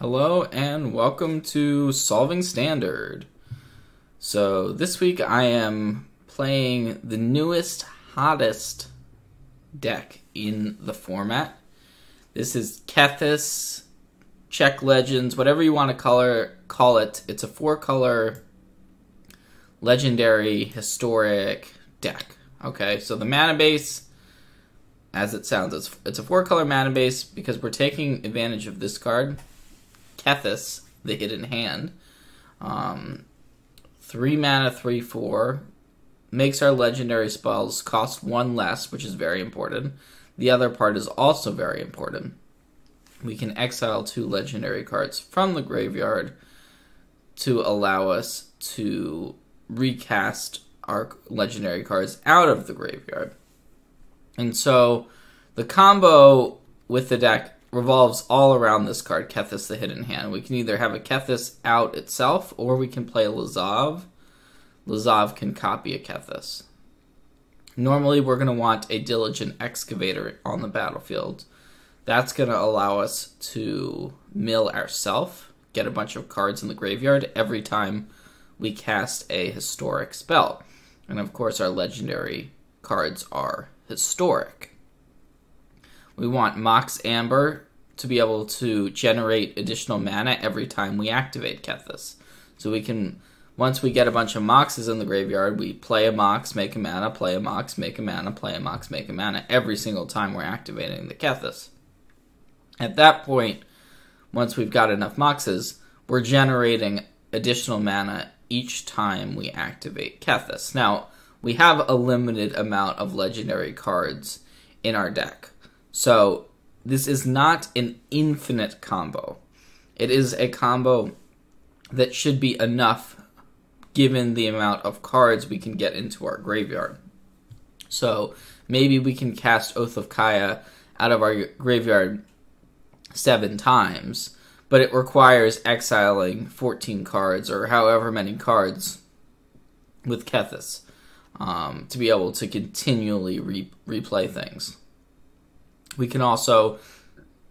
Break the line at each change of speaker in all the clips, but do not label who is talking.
Hello and welcome to Solving Standard. So this week I am playing the newest, hottest deck in the format. This is Kethis, Czech Legends, whatever you want to call it. It's a 4-color legendary historic deck. Okay, so the mana base, as it sounds, it's a 4-color mana base because we're taking advantage of this card, Kethis, the Hidden Hand. 3 mana, 3/4. Makes our legendary spells cost 1 less, which is very important. The other part is also very important. We can exile 2 legendary cards from the graveyard to allow us to recast our legendary cards out of the graveyard. And so the combo with the deck revolves all around this card, Kethis the Hidden Hand. We can either have a Kethis out itself, or we can play Lazav. Lazav can copy a Kethis. Normally, we're going to want a Diligent Excavator on the battlefield. That's going to allow us to mill ourselves, get a bunch of cards in the graveyard every time we cast a historic spell. And of course, our legendary cards are historic. We want Mox Amber to be able to generate additional mana every time we activate Kethis. So we can, once we get a bunch of Moxes in the graveyard, we play a Mox, make a mana, play a Mox, make a mana, play a Mox, make a mana, every single time we're activating the Kethis. At that point, once we've got enough Moxes, we're generating additional mana each time we activate Kethis. Now, we have a limited amount of legendary cards in our deck. So, this is not an infinite combo. It is a combo that should be enough given the amount of cards we can get into our graveyard. So, maybe we can cast Oath of Kaya out of our graveyard 7 times, but it requires exiling 14 cards or however many cards with Kethis to be able to continually replay things. We can also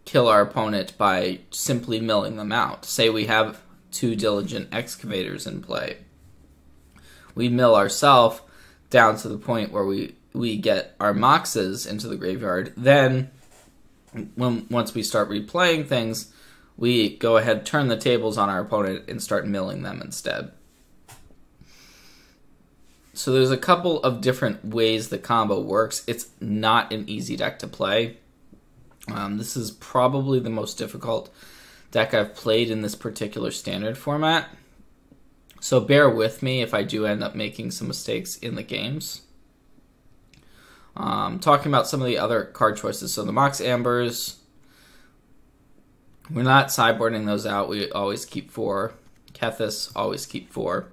kill our opponent by simply milling them out. Say we have 2 Diligent Excavators in play. We mill ourselves down to the point where we get our Moxes into the graveyard. Then, once we start replaying things, we go ahead, turn the tables on our opponent, and start milling them instead. So there's a couple of different ways the combo works. It's not an easy deck to play. This is probably the most difficult deck I've played in this particular standard format. So bear with me if I do end up making some mistakes in the games. Talking about some of the other card choices. So the Mox Ambers, we're not sideboarding those out. We always keep 4. Kethis, always keep 4.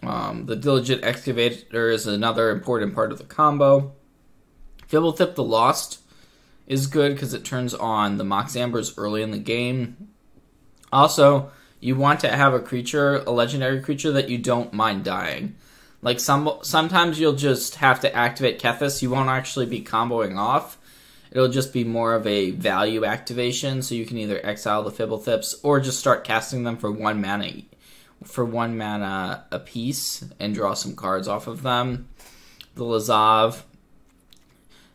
The Diligent Excavator is another important part of the combo. Fibblethip the Lost is good because it turns on the Mox Ambers early in the game. Also, you want to have a creature, a legendary creature, that you don't mind dying. Like sometimes you'll just have to activate Kethis. You won't actually be comboing off. It'll just be more of a value activation, so you can either exile the Fibblethips or just start casting them for 1 mana a piece and draw some cards off of them. The Lazav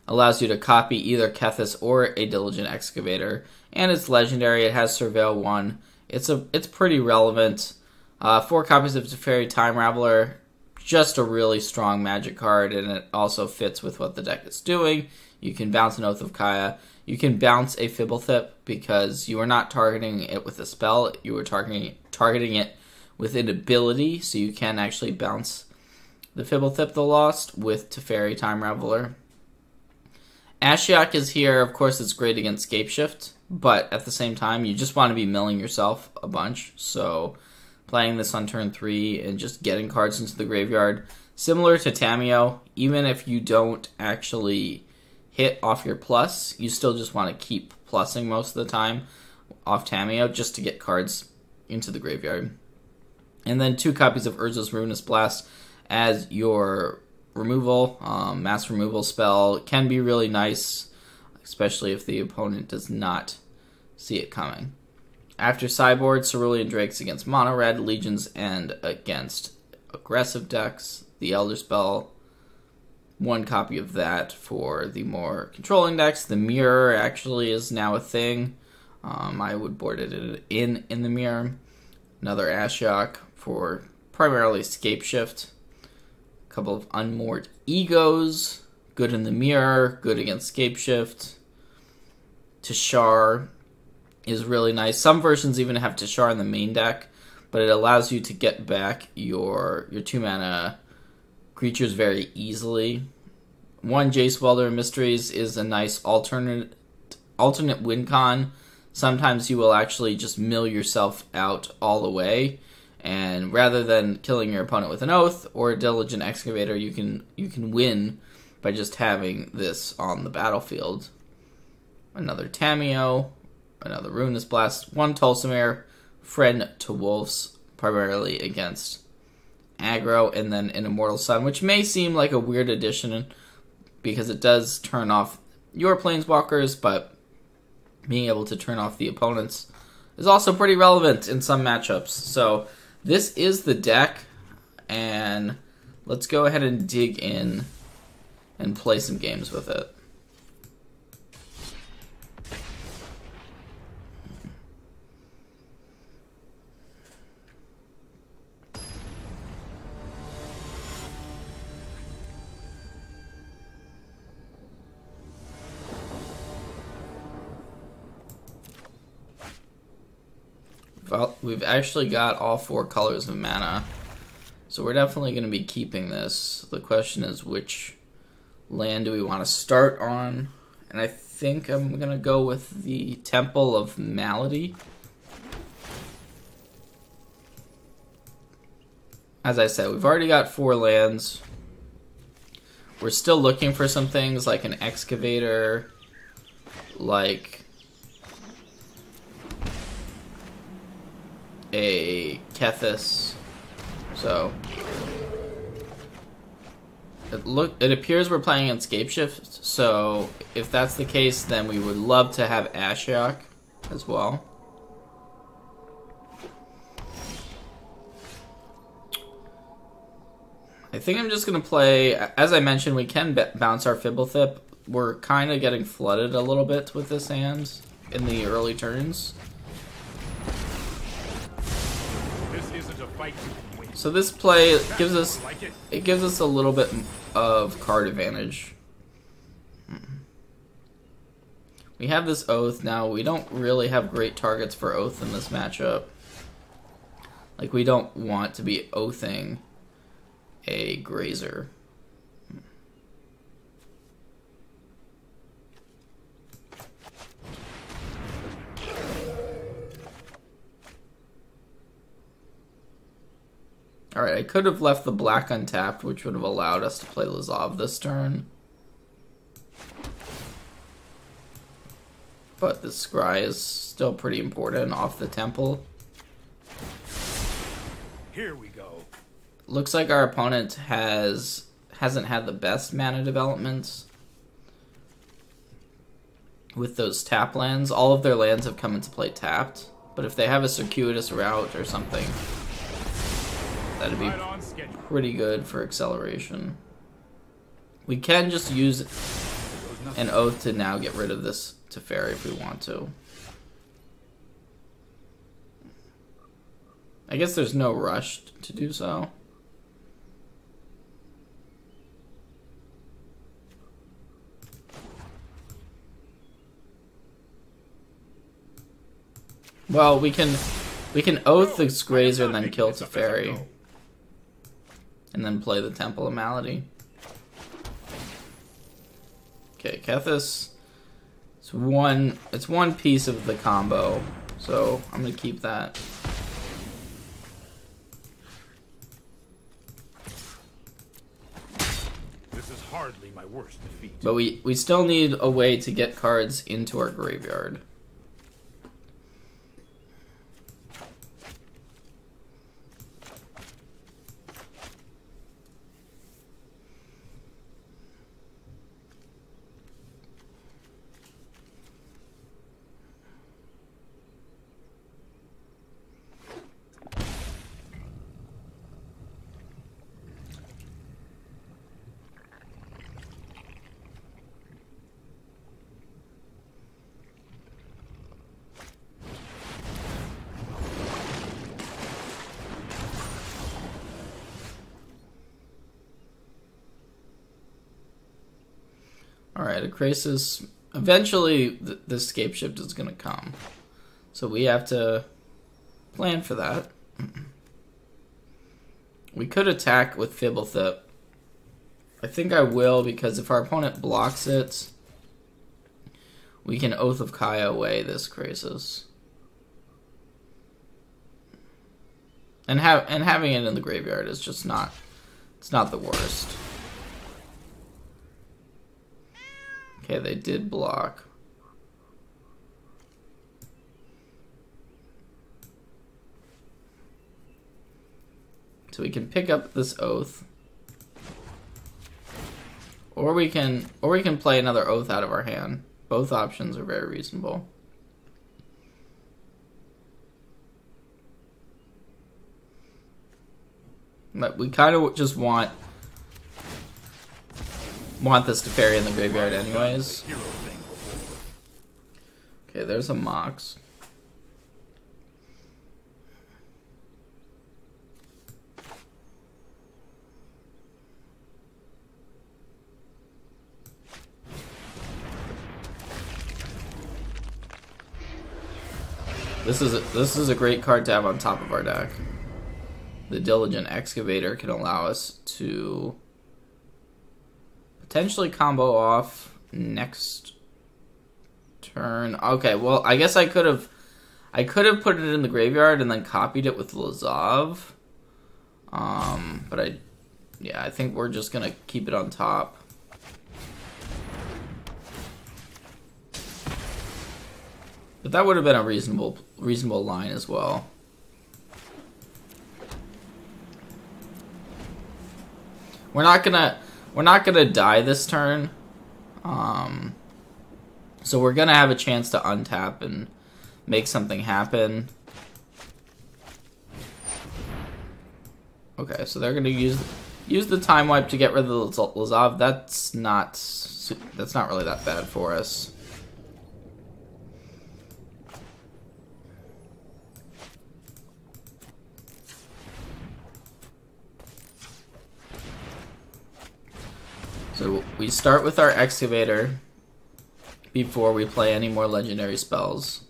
allows you to copy either Kethis or a Diligent Excavator, and it's legendary. It has Surveil 1. It's pretty relevant. 4 copies of Teferi Time Raveler, just a really strong magic card, and it also fits with what the deck is doing. You can bounce an Oath of Kaya. You can bounce a Fibblethip because you are not targeting it with a spell. You are targeting it with an ability, so you can actually bounce the Fibblethip the Lost with Teferi Time Raveler. Ashiok is here. Of course, it's great against Scapeshift, but at the same time, you just want to be milling yourself a bunch. So playing this on turn 3 and just getting cards into the graveyard, similar to Tamiyo, even if you don't actually hit off your plus, you still just want to keep plussing most of the time off Tamiyo just to get cards into the graveyard. And then 2 copies of Urza's Ruinous Blast as your removal, mass removal spell. Can be really nice especially if the opponent does not see it coming. After sideboard, Cerulean Drakes against Mono Red, Legions, and against aggressive decks. The Elder Spell, one copy of that for the more controlling decks. The Mirror actually is now a thing. I would board it in the Mirror. Another Ashiok for primarily Scape Shift. A couple of Unmoored Egos. Good in the Mirror, good against Scape Shift. Tishar is really nice. Some versions even have Tishar in the main deck, but it allows you to get back your 2-mana creatures very easily. One Jace Welder of Mysteries is a nice alternate win con. Sometimes you will actually just mill yourself out all the way, and rather than killing your opponent with an Oath or a Diligent Excavator, you can win by just having this on the battlefield. Another Tamiyo, another Ruinous Blast, one Tulsimere, Friend to Wolves, primarily against aggro, and then an Immortal Sun, which may seem like a weird addition because it does turn off your Planeswalkers, but being able to turn off the opponents is also pretty relevant in some matchups. So this is the deck, and let's go ahead and dig in and play some games with it. Well, we've actually got all 4 colors of mana, so we're definitely going to be keeping this. The question is, which land do we want to start on? And I think I'm going to go with the Temple of Malady. As I said, we've already got 4 lands. We're still looking for some things like an Excavator, like a Kethis. So it appears we're playing in Scape Shift, so if that's the case, then we would love to have Ashiok as well. I think I'm just going to play, as I mentioned, we can bounce our Fibblethip. We're kind of getting flooded a little bit with this hand in the early turns. So this play gives us a little bit of card advantage. We have this Oath now. We don't really have great targets for Oath in this matchup. Like, we don't want to be oathing a Grazer. Alright, I could have left the black untapped, which would have allowed us to play Lazav this turn. But the Scry is still pretty important off the Temple.
Here we go.
Looks like our opponent hasn't had the best mana developments with those tap lands. All of their lands have come into play tapped, but if they have a circuitous route or something, that'd be pretty good for acceleration. We can just use an Oath to now get rid of this Teferi if we want to. I guess there's no rush to do so. Well, we can Oath the Grazer and then kill Teferi. And then play the Temple of Malady. Okay, Kethis. It's one piece of the combo, so I'm gonna keep that.
This is hardly my worst defeat.
But we still need a way to get cards into our graveyard. Alright, a crisis. Eventually, this scape shift is going to come. So we have to plan for that. We could attack with Fibblethip. I think I will, because if our opponent blocks it, we can Oath of Kaya away this crisis. And having it in the graveyard is just not, it's not the worst. Okay, they did block. So we can pick up this Oath. Or we can play another Oath out of our hand. Both options are very reasonable. But we kind of just want this to ferry in the graveyard anyways. Okay, there's a Mox. This is a great card to have on top of our deck. The Diligent Excavator can allow us to potentially combo off next turn. Okay, well, I guess I could have put it in the graveyard and then copied it with Lazav. But I think we're just gonna keep it on top. But that would have been a reasonable line as well. We're not gonna die this turn. So we're gonna have a chance to untap and make something happen. Okay, so they're gonna use the time wipe to get rid of the Lazav. That's not really that bad for us. So we start with our Excavator before we play any more legendary spells.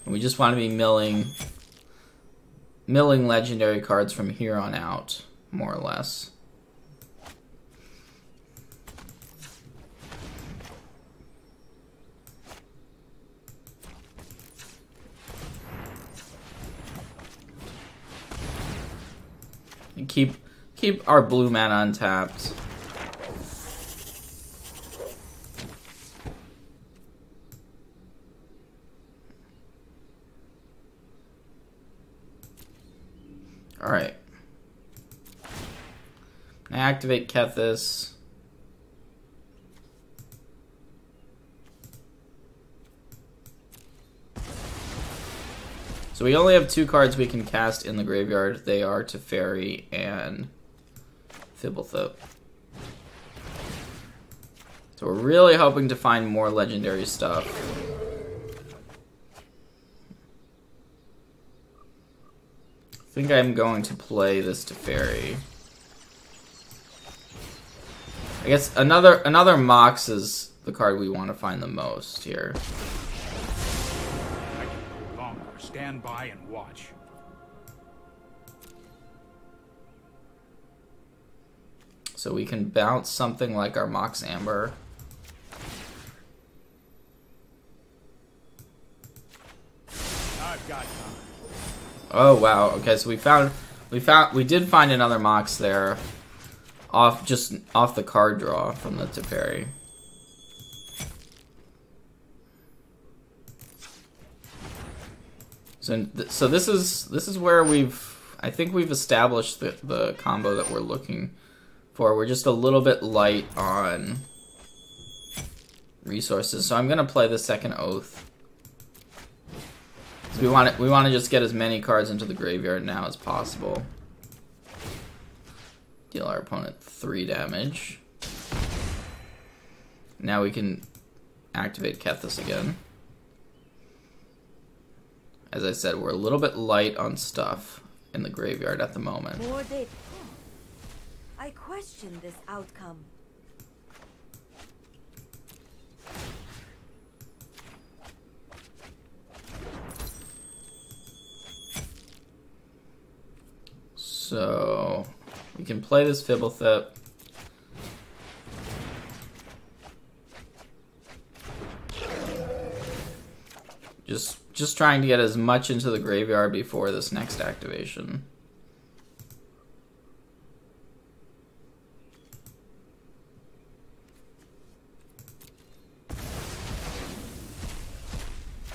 And we just want to be milling legendary cards from here on out, more or less. And keep our blue mana untapped. Alright. I activate Kethis. So we only have 2 cards we can cast in the graveyard. They are Teferi and Fibblethip. So we're really hoping to find more legendary stuff. I think I'm going to play this Teferi. I guess another Mox is the card we want to find the most here.
I can go longer. Stand by and watch.
So we can bounce something like our Mox Amber.
I've got time.
Oh wow. Okay, so we did find another Mox there, off the card draw from the Teferi. So this is where I think we've established the combo that we're looking for. We're just a little bit light on resources, so I'm gonna play the second Oath. So we want to just get as many cards into the graveyard now as possible. Deal our opponent 3 damage. Now we can activate Kethis again. As I said, we're a little bit light on stuff in the graveyard at the moment.
I question this outcome.
So we can play this Fibblethip. Just trying to get as much into the graveyard before this next activation.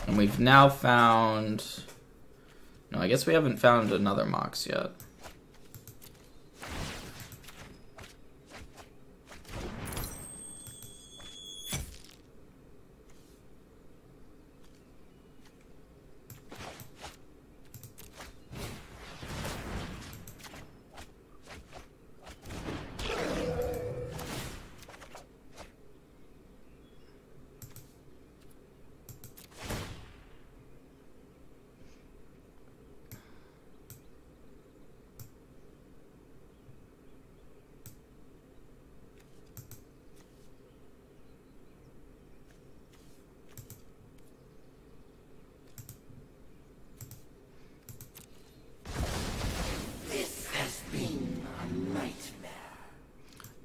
And we've now found... No, I guess we haven't found another Mox yet.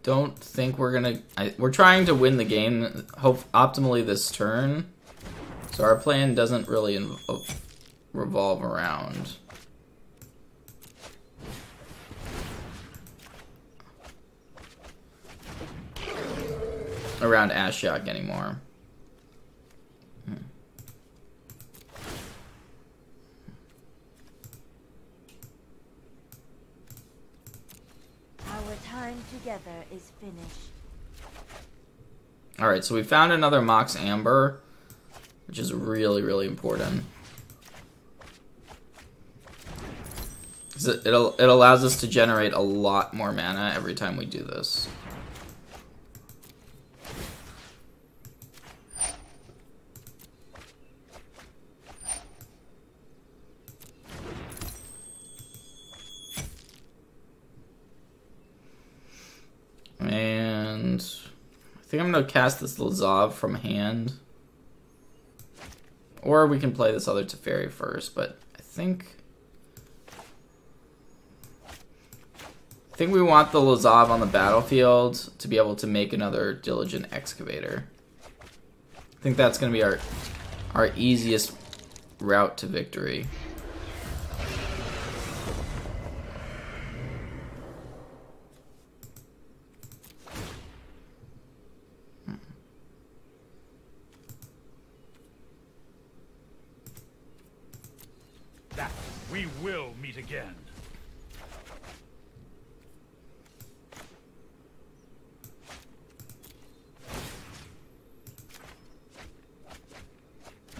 Don't think we're gonna... we're trying to win the game optimally this turn. So our plan doesn't really revolve around... Ashiok anymore.
Together is finished.
Alright, so we found another Mox Amber, which is really, really important. It allows us to generate a lot more mana every time we do this. And I think I'm going to cast this Lazav from hand. Or we can play this other Teferi first, but I think we want the Lazav on the battlefield to be able to make another Diligent Excavator. I think that's going to be our easiest route to victory.
We will meet again.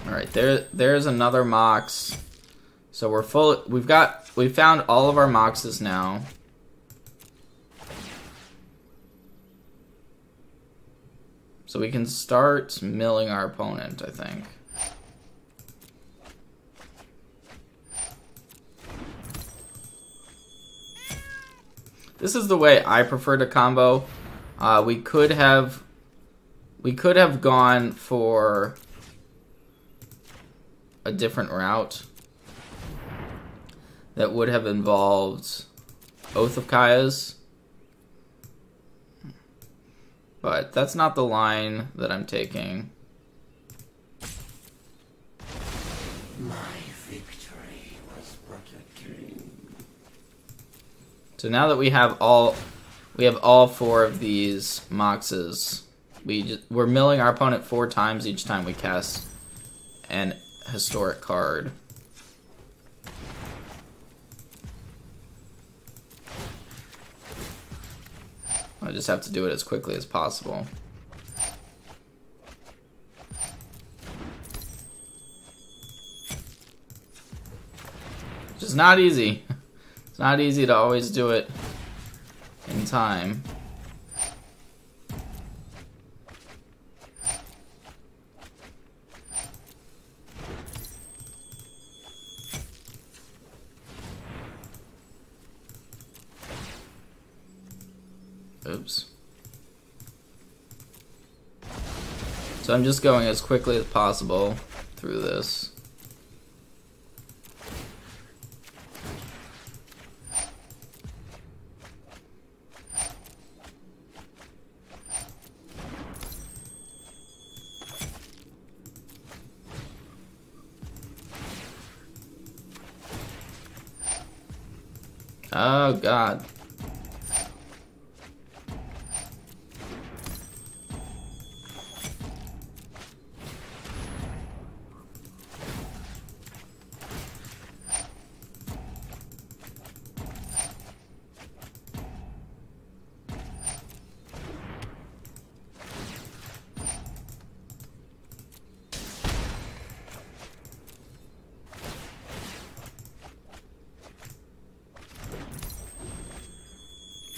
All right, there's another Mox. So we're full. We found all of our Moxes now. So we can start milling our opponent, I think. This is the way I prefer to combo. We could have gone for a different route that would have involved Oath of Kaya's. But that's not the line that I'm taking. So now that we have all four of these Moxes, we're milling our opponent 4 times each time we cast an historic card. I just have to do it as quickly as possible. Which is not easy. It's not easy to always do it in time. Oops. So I'm just going as quickly as possible through this. Oh god.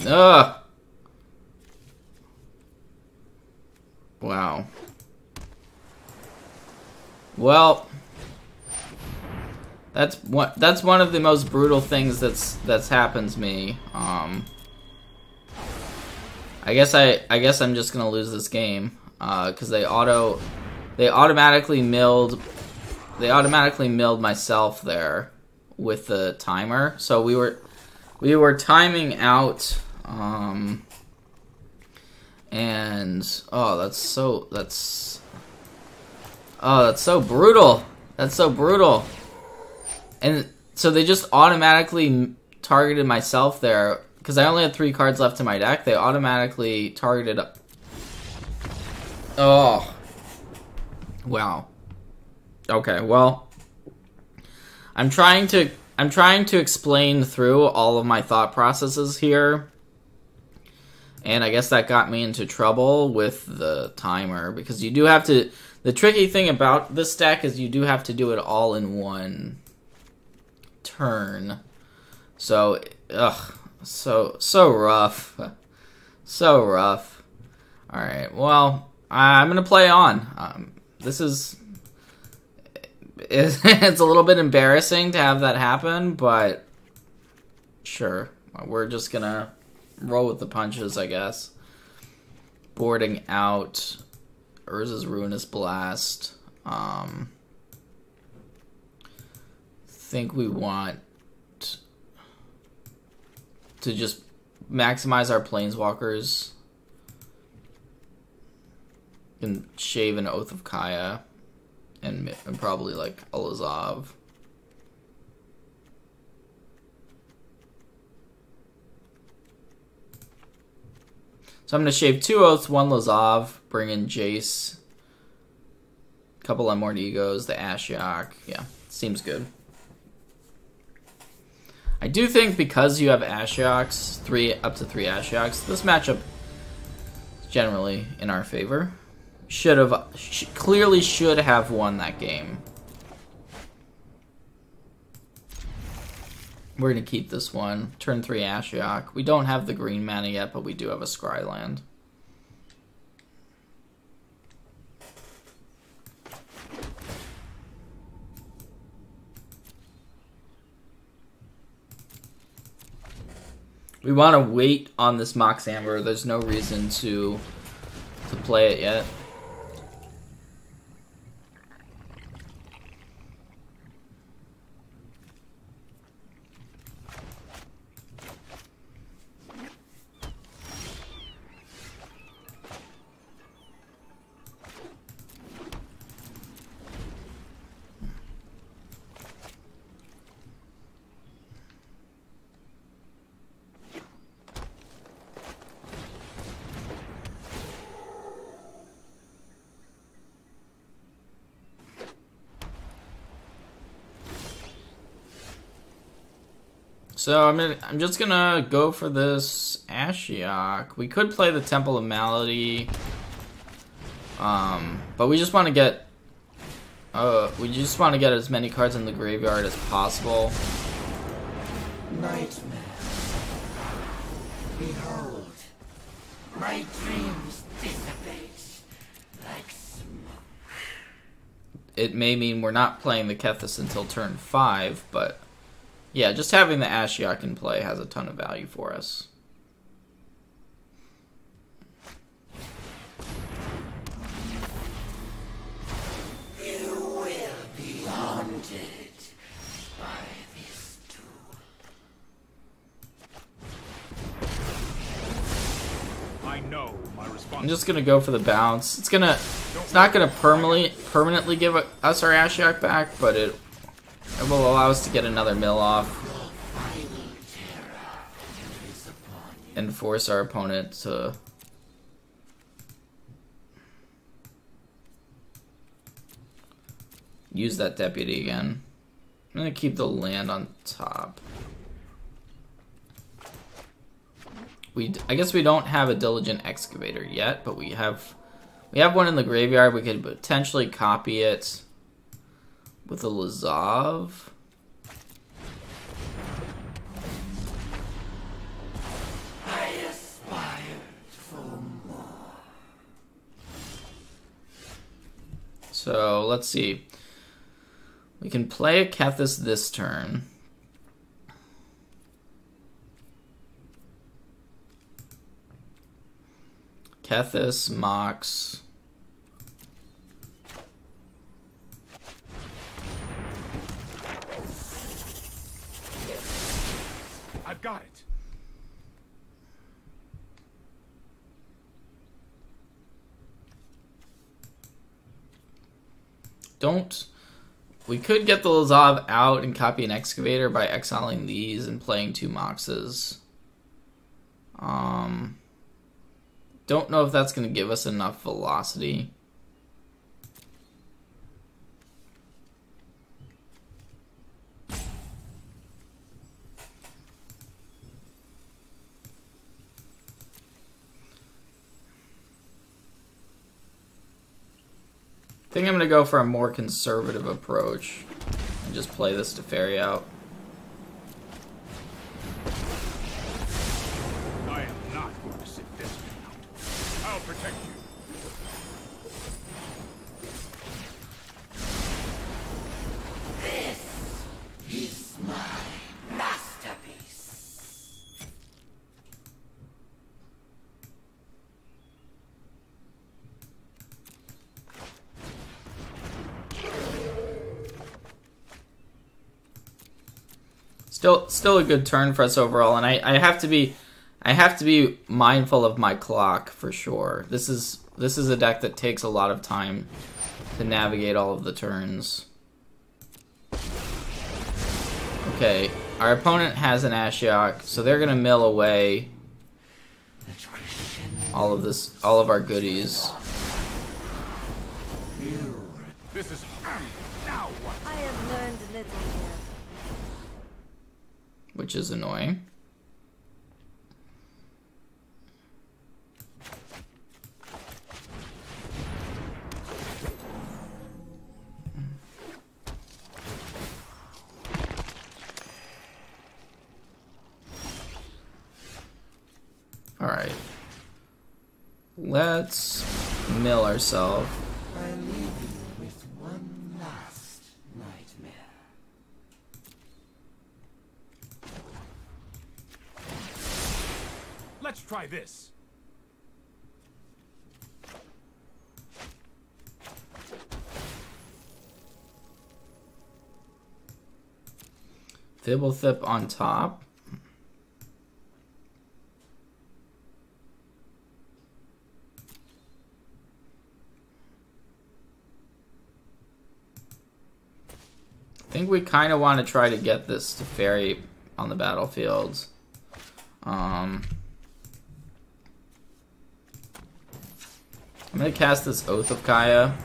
Ugh. Wow. Well, that's one of the most brutal things that's happened to me. I guess I'm just gonna lose this game because they automatically milled myself there with the timer. So we were timing out. And that's so brutal. That's so brutal. And so they just automatically targeted myself there because I only had 3 cards left in my deck. They automatically targeted. Oh, wow. Okay, well, I'm trying to explain through all of my thought processes here. And I guess that got me into trouble with the timer, because you do have to... The tricky thing about this deck is you do have to do it all in one turn. So, so rough. So rough. Alright, well, I'm going to play on. This is... It's a little bit embarrassing to have that happen, but... Sure, we're just going to... roll with the punches, I guess. Boarding out Urza's Ruinous Blast. Think we want to just maximize our Planeswalkers and shave an Oath of Kaya and probably like a Lazav. So I'm going to shave 2 Oaths, 1 Lazav, bring in Jace, a couple Unborn Egos, the Ashiok. Yeah, seems good. I do think because you have Ashioks, up to 3 Ashioks, this matchup is generally in our favor. Clearly should have won that game. We're going to keep this one. Turn 3 Ashiok. We don't have the green mana yet, but we do have a Scryland. We want to wait on this Mox Amber. There's no reason to play it yet. So I'm just gonna go for this Ashiok. We could play the Temple of Malady, but we just want to get as many cards in the graveyard as possible.
Nightmare. Behold, my dreams dissipate like smoke.
It may mean we're not playing the Kethis until turn 5, but yeah, just having the Ashiok in play has a ton of value for us.
You will be haunted by this tool.
I know my response.
I'm just gonna go for the bounce. It's not gonna permanently give us our Ashiok back, but it will allow us to get another mill off.
Final terror
and force our opponent to use that deputy again. I'm gonna keep the land on top. I guess we don't have a diligent excavator yet, but we have one in the graveyard. We could potentially copy it with a Lazav.
I aspired for more.
So let's see. We can play a Kethis this turn. Kethis, Mox.
I've got it.
We could get the Lazav out and copy an Excavator by exiling these and playing 2 Moxes. Don't know if that's going to give us enough velocity. I think I'm going to go for a more conservative approach and just play this Teferi out.
I am not going to sit this one out. I'll protect you.
This is my masterpiece.
Still a good turn for us overall, and I have to be mindful of my clock for sure. This is a deck that takes a lot of time to navigate all of the turns. Okay, our opponent has an Ashiok, so they're gonna mill away all of our goodies.
This is now what?
I have learned a little here.
Which is annoying. All right. Let's mill ourselves.
I leave you with one last nightmare.
Let's try this.
Thibblethip on top. I think we kind of want to try to get this Teferi on the battlefield. I'm going to cast this Oath of Kaya.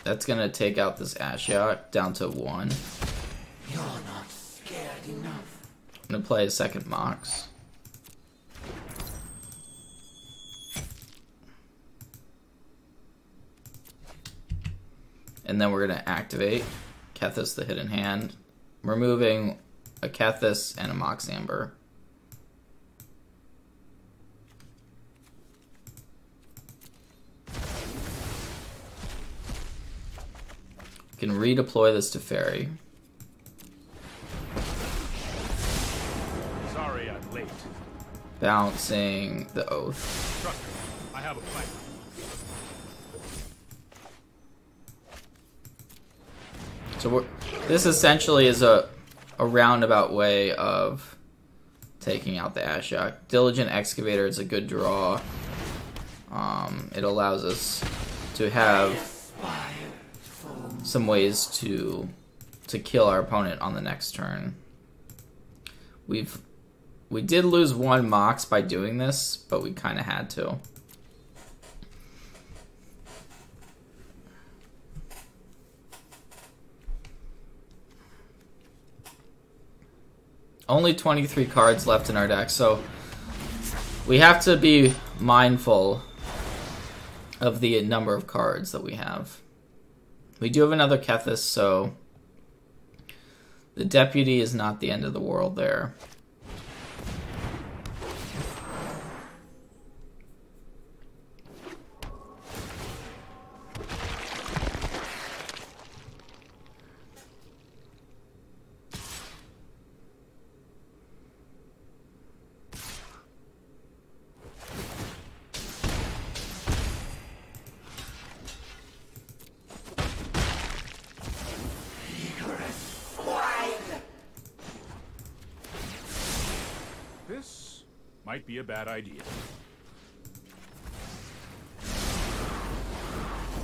That's going to take out this Ashiok down to 1.
You're not scared enough.
I'm going to play a second Mox. And then we're going to activate Kethis the Hidden Hand, removing a Kethis and a Mox Amber. We can redeploy this to Teferi.
Sorry I'm late.
Bouncing the Oath.
Trust me, I have a plan.
So this essentially is a roundabout way of taking out the Ashiok. Diligent Excavator is a good draw. It allows us to have some ways to kill our opponent on the next turn. We've We did lose 1 Mox by doing this, but we kind of had to. Only 23 cards left in our deck, so we have to be mindful of the number of cards that we have. We do have another Kethis, so the Deputy is not the end of the world there.
This might be a bad idea.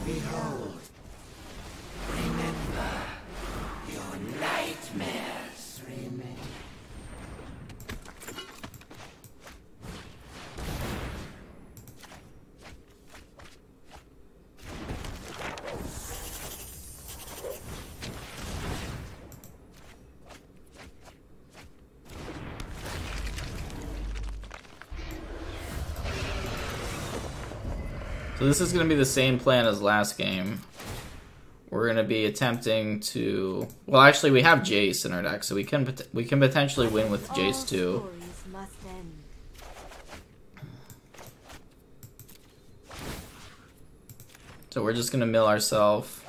Behold, remember your nightmares remain.
So this is going to be the same plan as last game. We're going to be attempting to... Well, actually, we have Jace in our deck, so we can potentially win with Jace too.
All stories must end.
So we're just going to mill ourselves.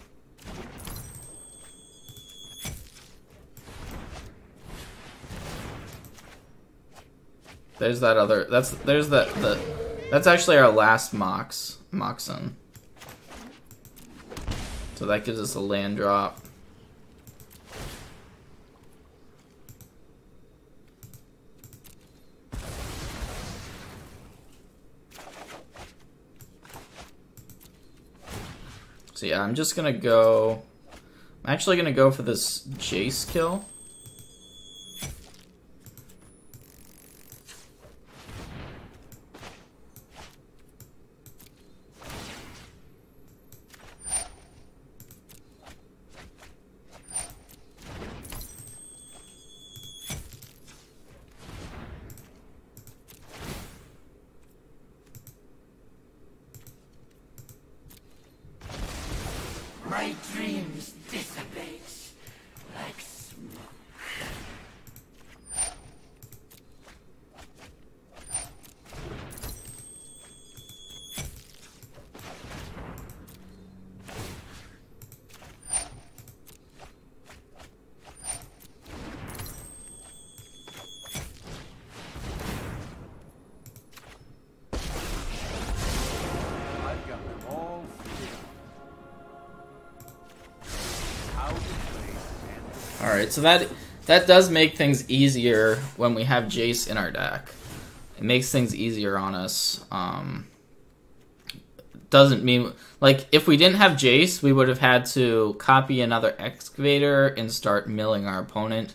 There's that other... That's actually our last Moxen. So that gives us a land drop. So yeah, I'm just gonna go... I'm actually gonna go for this Jace kill.
My dreams dissipate like smoke.
I've got them all figured out.
Alright, so that does make things easier when we have Jace in our deck. It makes things easier on us. Doesn't mean... Like, if we didn't have Jace, we would have had to copy another Excavator and start milling our opponent,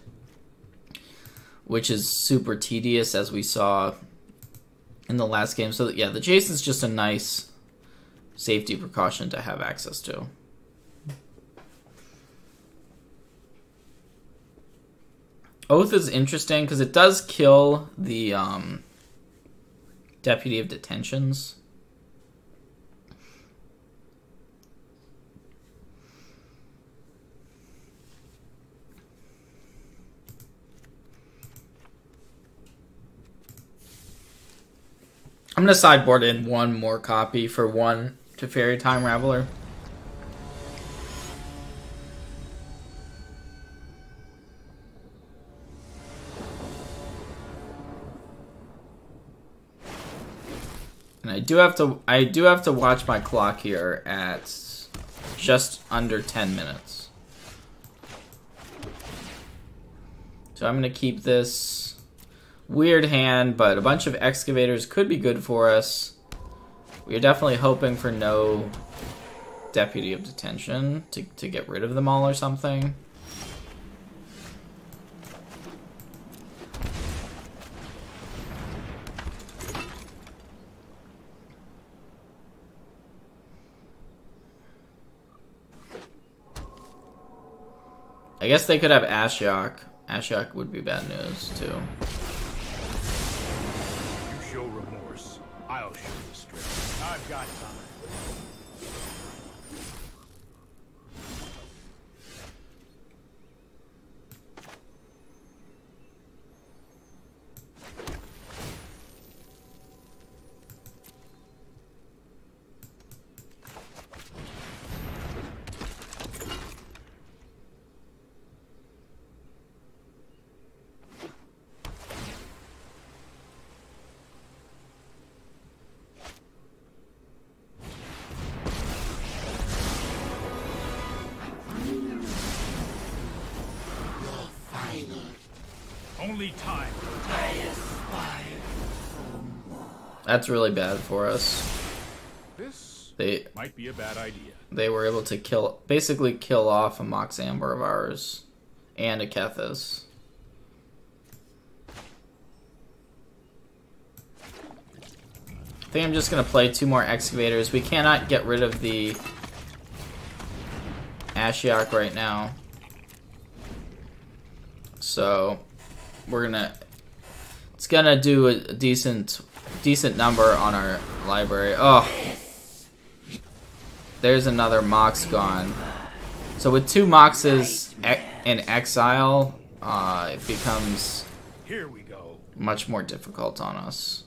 which is super tedious, as we saw in the last game. So, yeah, the Jace is just a nice safety precaution to have access to. Oath is interesting because it does kill the Deputy of Detentions. I'm going to sideboard in one more copy for one Teferi Time Raveler. And I do have to watch my clock here at just under 10 minutes. So I'm going to keep this weird hand, but a bunch of Excavators could be good for us. We are definitely hoping for no Deputy of Detention to get rid of them all or something. I guess they could have Ashiok. Ashiok would be bad news, too.
You show remorse, I'll show the strength. I've got time. Only time.
That's really bad for us.
This
They
might be a bad idea.
they were able to basically kill off a Mox Amber of ours and a Kethis. I think I'm just gonna play 2 more Excavators. We cannot get rid of the Ashiok right now, so we're gonna. It's gonna do a decent number on our library. Oh, there's another Mox gone. So with 2 Moxes in exile, it becomes
Here we go.
much more difficult on us.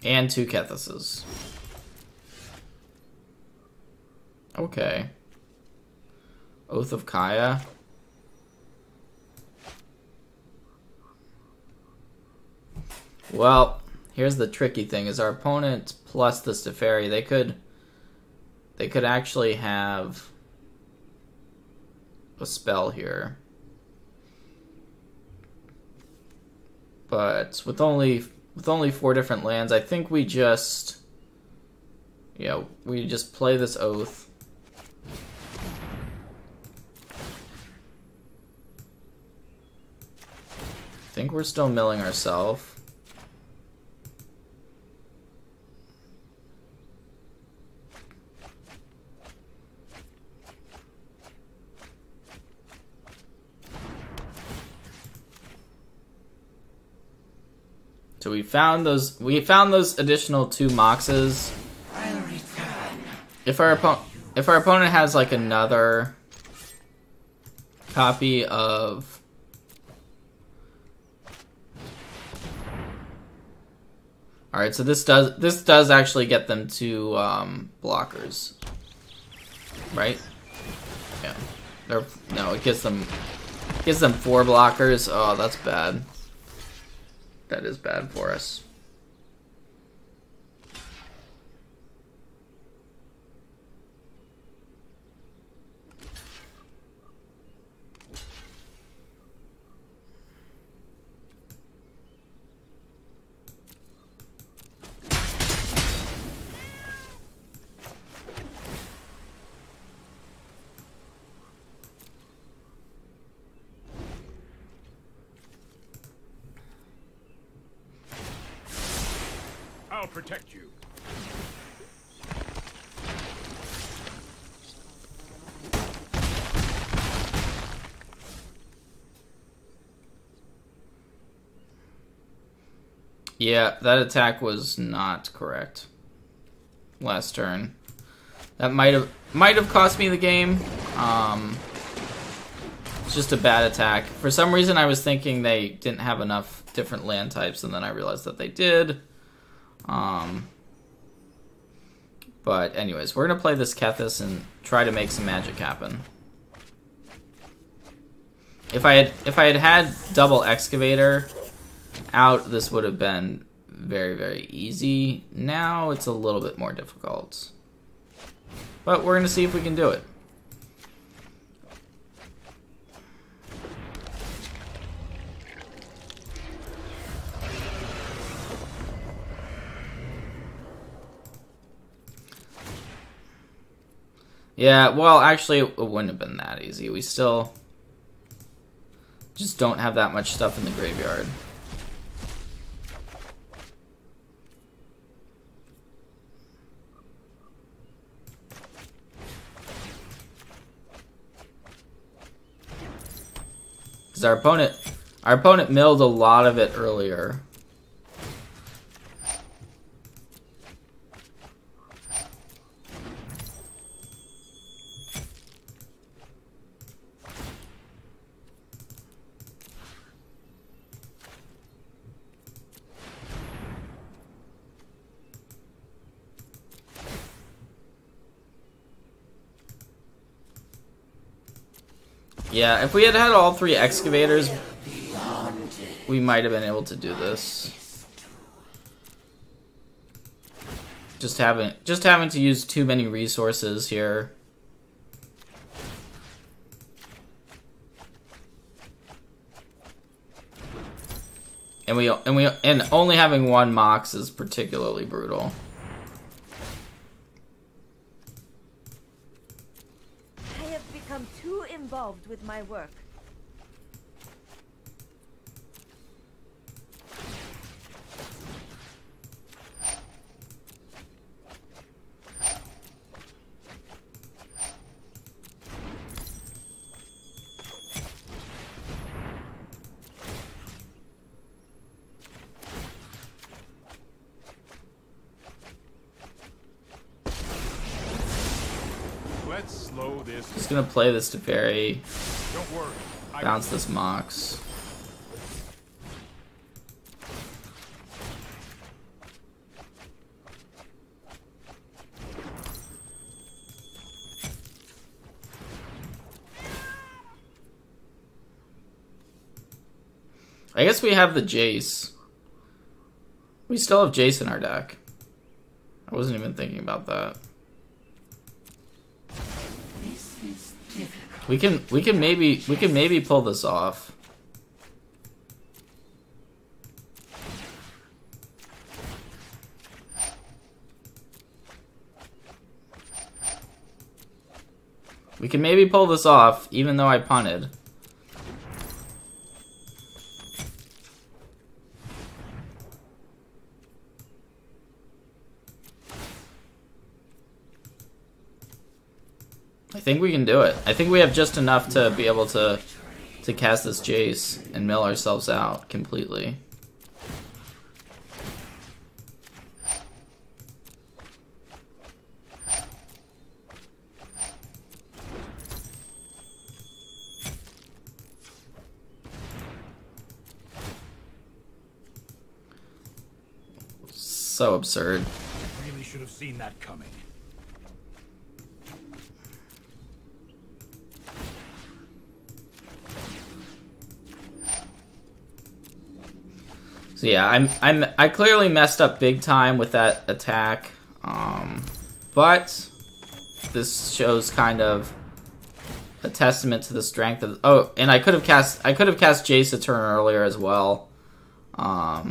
And 2 Kethises. Okay. Oath of Kaya. Well, here's the tricky thing: is our opponent plus this Teferi, they could actually have a spell here, but with only 4 different lands, I think we just play this Oath. I think we're still milling ourselves. So we found those additional 2 Moxes. If our opponent has like another copy of Alright, so this does actually get them 2 blockers. Right? Yeah. No, it gives them 4 blockers. Oh, that's bad. That is bad for us.
I'll protect you.
Yeah, that attack was not correct. Last turn. That might have cost me the game. It's just a bad attack. For some reason I was thinking they didn't have enough different land types, and then I realized that they did. But anyways, we're gonna play this Kethis and try to make some magic happen. If I had double Excavator out, this would have been very, very easy. Now it's a little bit more difficult. But we're gonna see if we can do it. Yeah, well, actually, it wouldn't have been that easy. We still just don't have that much stuff in the graveyard. Because our opponent milled a lot of it earlier. Yeah, if we had had all 3 excavators, we might have been able to do this. Just having to use too many resources here. And only having 1 Mox is particularly brutal.
Too involved with my work.
Let's slow this.
Just gonna play this to very
Don't worry.
bounce this Mox. I guess we have the Jace. We still have Jace in our deck. I wasn't even thinking about that. We can maybe pull this off. We can maybe pull this off, even though I punted. I think we can do it. I think we have just enough to be able to cast this Jace and mill ourselves out completely. So absurd.
Really should have seen that coming.
So yeah, I clearly messed up big time with that attack, but this shows kind of a testament to the strength of. Oh, and I could have cast Jace a turn earlier as well. I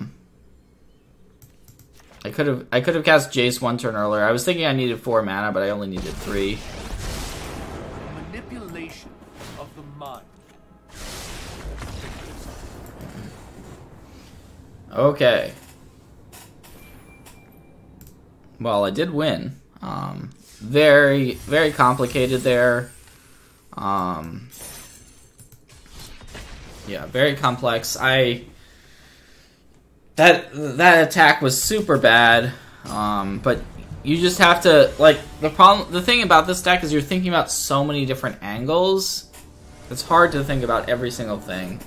could have cast Jace 1 turn earlier. I was thinking I needed 4 mana, but I only needed 3.
Manipulation of the mind.
Okay. Well, I did win. Very, very complicated there. Yeah, very complex. That attack was super bad. But you just have to, like, the thing about this deck is you're thinking about so many different angles. It's hard to think about every single thing.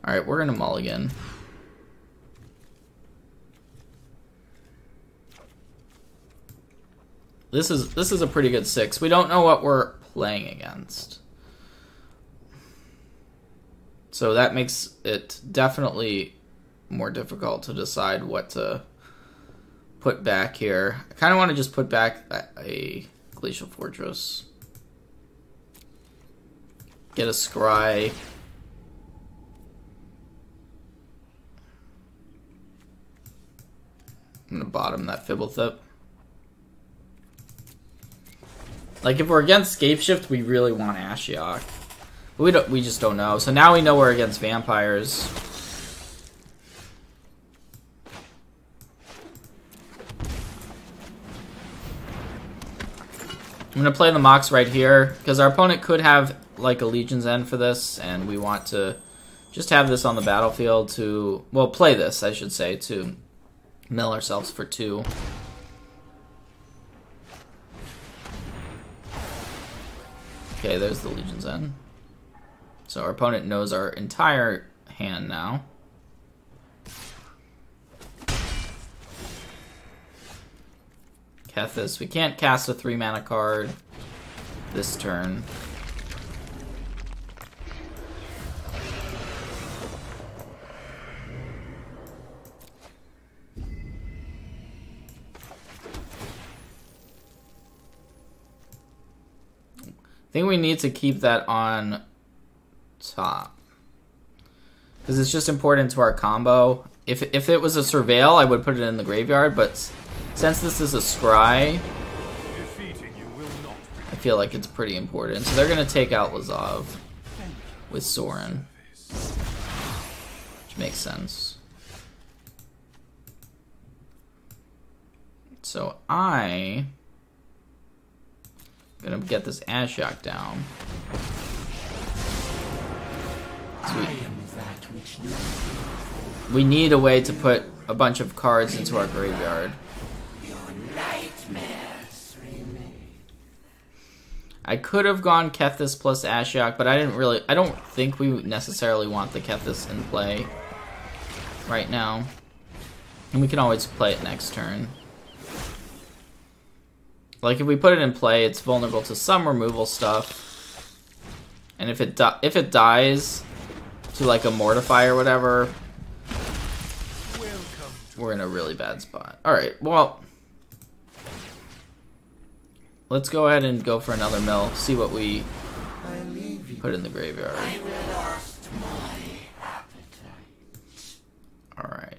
Alright, we're gonna mulligan. This is a pretty good 6. We don't know what we're playing against. So that makes it definitely more difficult to decide what to put back here. I kind of want to just put back a Glacial Fortress. Get a Scry. I'm gonna bottom that Fibblethip. Like, if we're against Scapeshift, we really want Ashiok. But we just don't know. So now we know we're against vampires. I'm going to play the Mox right here, because our opponent could have like a Legion's End for this, and we want to just have this on the battlefield to, well, play this, I should say, to mill ourselves for 2. Okay, there's the Legion's End. So our opponent knows our entire hand now. Kethis. We can't cast a 3-mana card this turn. I think we need to keep that on top, because it's just important to our combo. If it was a Surveil, I would put it in the graveyard, but since this is a Scry, I feel like it's pretty important. So they're going to take out Lazav with Sorin, which makes sense. So I'm going to get this Ashok down. So we need a way to put a bunch of cards into our graveyard. I could have gone Kethis plus Ashok, but I don't think we necessarily want the Kethis in play right now. And we can always play it next turn. Like, if we put it in play, it's vulnerable to some removal stuff. And if it dies to, like, a Mortify or whatever, we're in a really bad spot. Alright, well, let's go ahead and go for another mill, see what we put in the graveyard. Alright.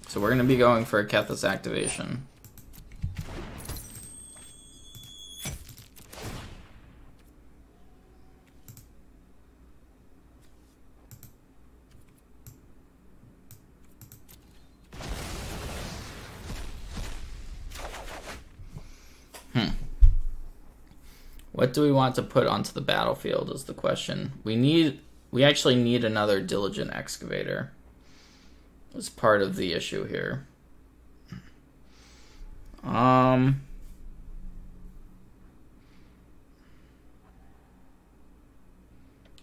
So we're going to be going for a Kethis activation. What do we want to put onto the battlefield is the question. We actually need another Diligent Excavator. As part of the issue here.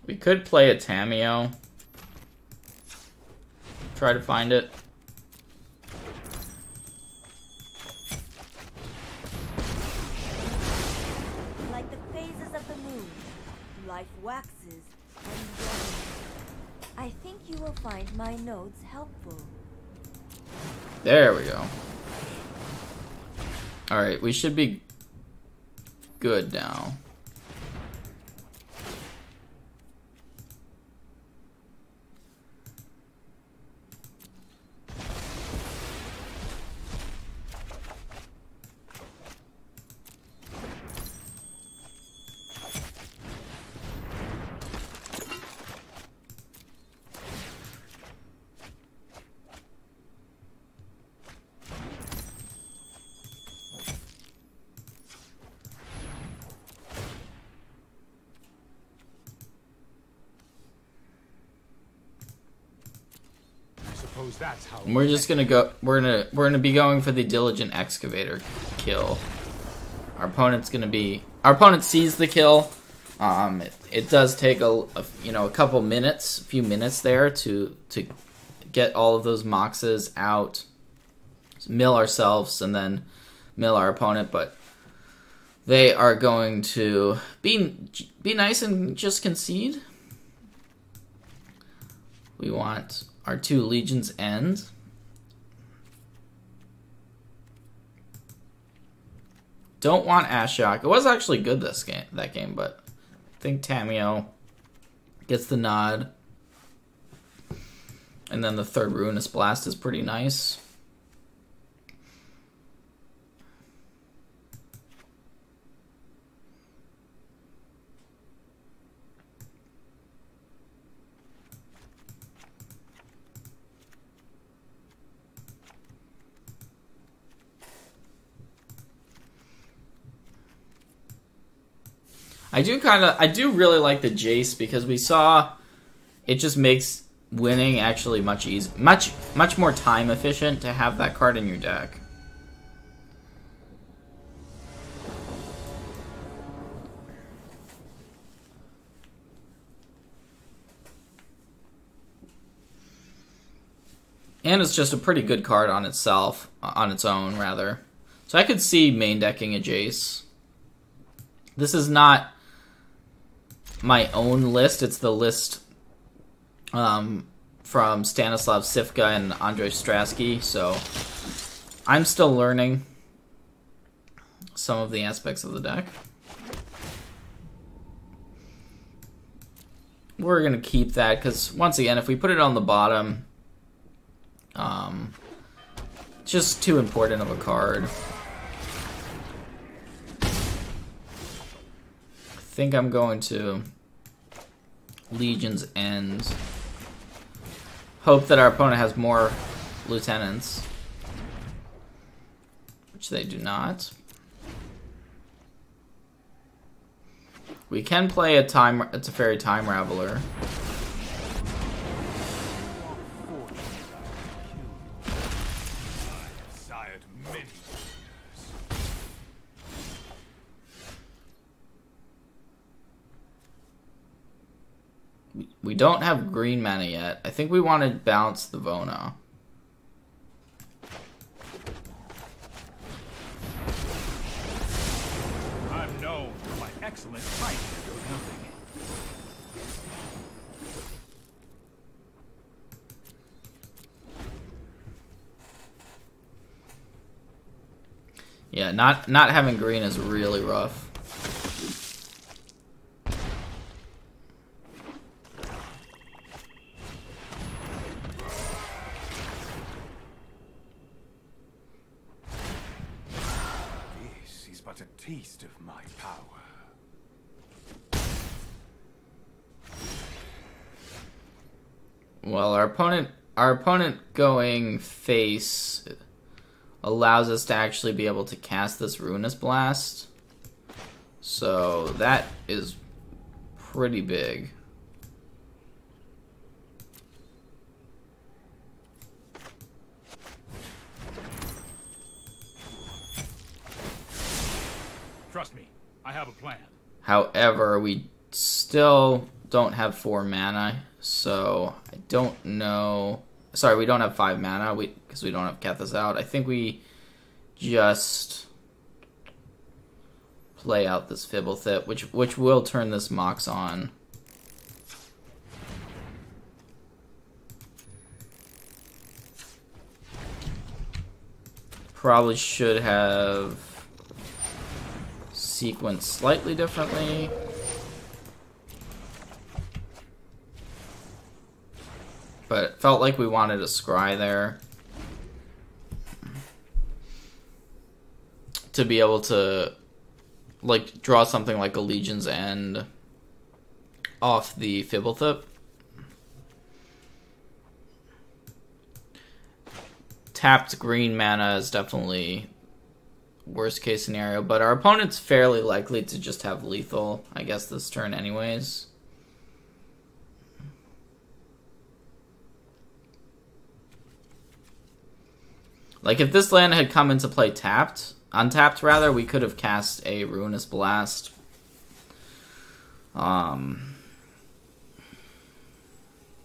We could play a Tamiyo. Try to find it.
Like the phases of the moon, life waxes and wanes. I think you will find my notes helpful.
There we go. Alright, we should be good now.
That's how
We're just gonna go. We're gonna be going for the Diligent Excavator kill. Our opponent sees the kill. It does take a couple minutes, a few minutes there to get all of those Moxes out, mill ourselves, and then mill our opponent. But they are going to be nice and just concede. We want our 2 Legion's End. Don't want Ashok. It was actually good that game, but I think Tamiyo gets the nod. And then the 3rd Ruinous Blast is pretty nice. I do really like the Jace because we saw it just makes winning actually much more time efficient to have that card in your deck. And it's just a pretty good card on itself, on its own, rather. So I could see main decking a Jace. This is not my own list, it's the list from Stanislav Cifka and Ondřej Stráský, so I'm still learning some of the aspects of the deck. We're going to keep that, because once again, if we put it on the bottom, just too important of a card. I think I'm going to Legion's End. Hope that our opponent has more lieutenants, which they do not. We can play a Fairy Time Raveler. We don't have green mana yet. I think we want to bounce the Vona.
I'm known for my excellent fight for nothing.
Yeah, not having green is really rough.
But a taste of my power.
Well, our opponent going face allows us to actually be able to cast this Ruinous Blast. So that is pretty big.
Trust me, I have a plan.
However, we still don't have 4 mana, so I don't know. Sorry, we don't have 5 mana because we don't have Kethis out. I think we just play out this Fibblethip, which will turn this Mox on. Probably should have sequence slightly differently. But it felt like we wanted a scry there to be able to like draw something like a Legion's End off the Fibblethip. Tapped green mana is definitely worst case scenario, but our opponent's fairly likely to just have lethal, I guess, this turn anyways. Like, if this land had come into play untapped rather, we could have cast a Ruinous Blast.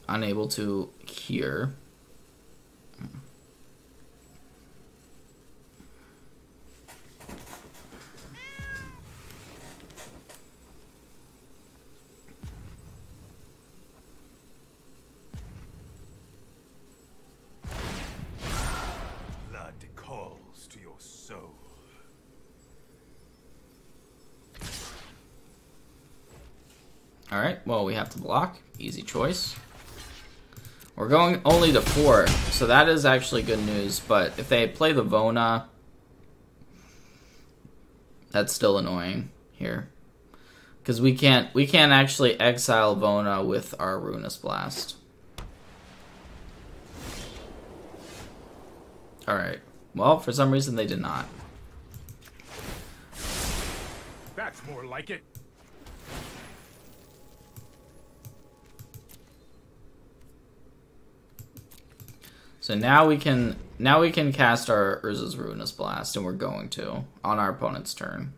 Unable to here. Alright, well, we have to block. Easy choice. We're going only to 4, so that is actually good news, but if they play the Vona, that's still annoying here. Because we can't actually exile Vona with our Ruinous Blast. Alright, well, for some reason they did not.
That's more like it.
So now we can cast our Urza's Ruinous Blast, and we're going to on our opponent's turn.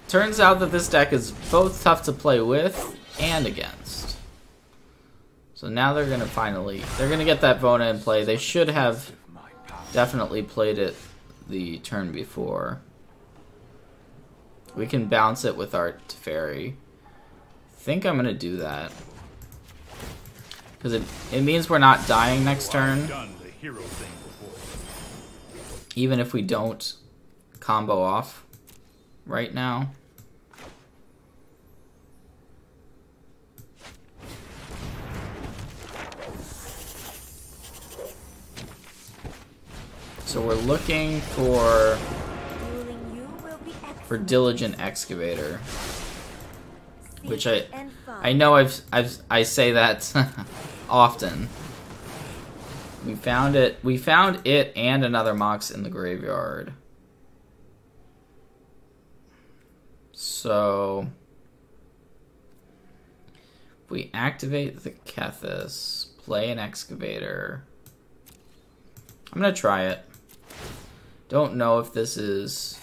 Turns out that this deck is both tough to play with and against. So now they're gonna get that Vona in play. They should have definitely played it the turn before. We can bounce it with our Teferi. I think I'm gonna do that. Because it means we're not dying next turn. Even if we don't combo off right now. So we're looking for Diligent Excavator, which I know I say that often. We found it and another Mox in the graveyard. So if we activate the Kethis, play an Excavator. I'm gonna try it. Don't know if this is...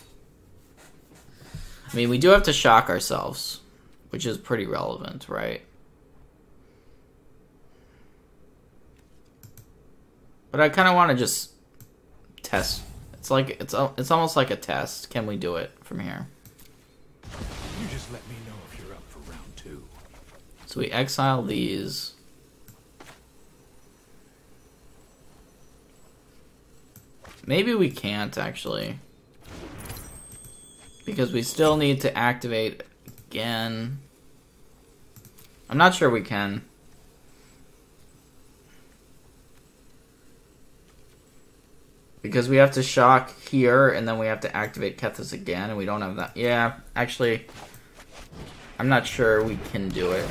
I mean, we do have to shock ourselves, which is pretty relevant, right? But I kind of want to just test. It's like it's almost like a test. Can we do it from here?
You just let me know if you're up for round 2.
So we exile these. Maybe we can't, actually. Because we still need to activate again. I'm not sure we can. Because we have to shock here, and then we have to activate Kethis again, and we don't have that. Yeah, actually, I'm not sure we can do it.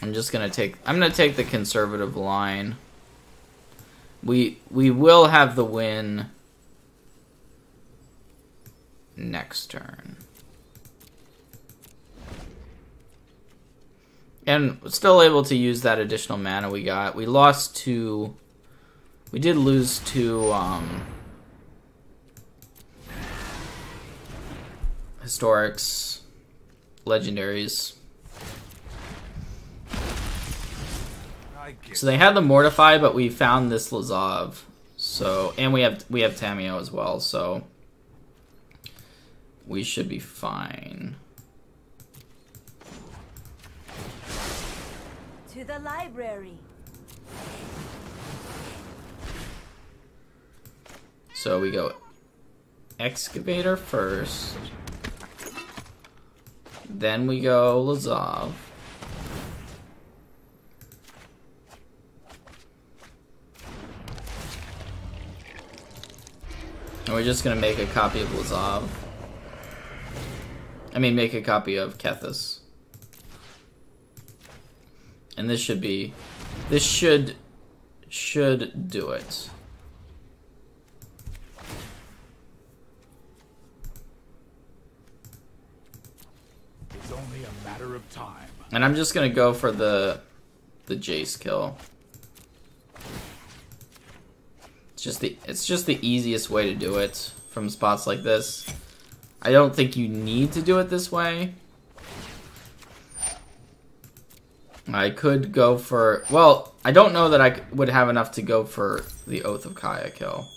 I'm gonna take the conservative line. We will have the win next turn. And still able to use that additional mana we got. We lost to... We did lose to Historics, Legendaries. So they had the Mortify, but we found this Lazav. So, and we have Tameo as well, so we should be fine.
To the library.
So we go Excavator first. Then we go Lazav. And we're just gonna make a copy of Lazav. I mean, make a copy of Kethis. And this should be... This should do it.
It's only a matter of time.
And I'm just gonna go for the Jace kill. It's just the easiest way to do it from spots like this. I don't think you need to do it this way. I could go for... Well, I don't know that I would have enough to go for the Oath of Kaya kill.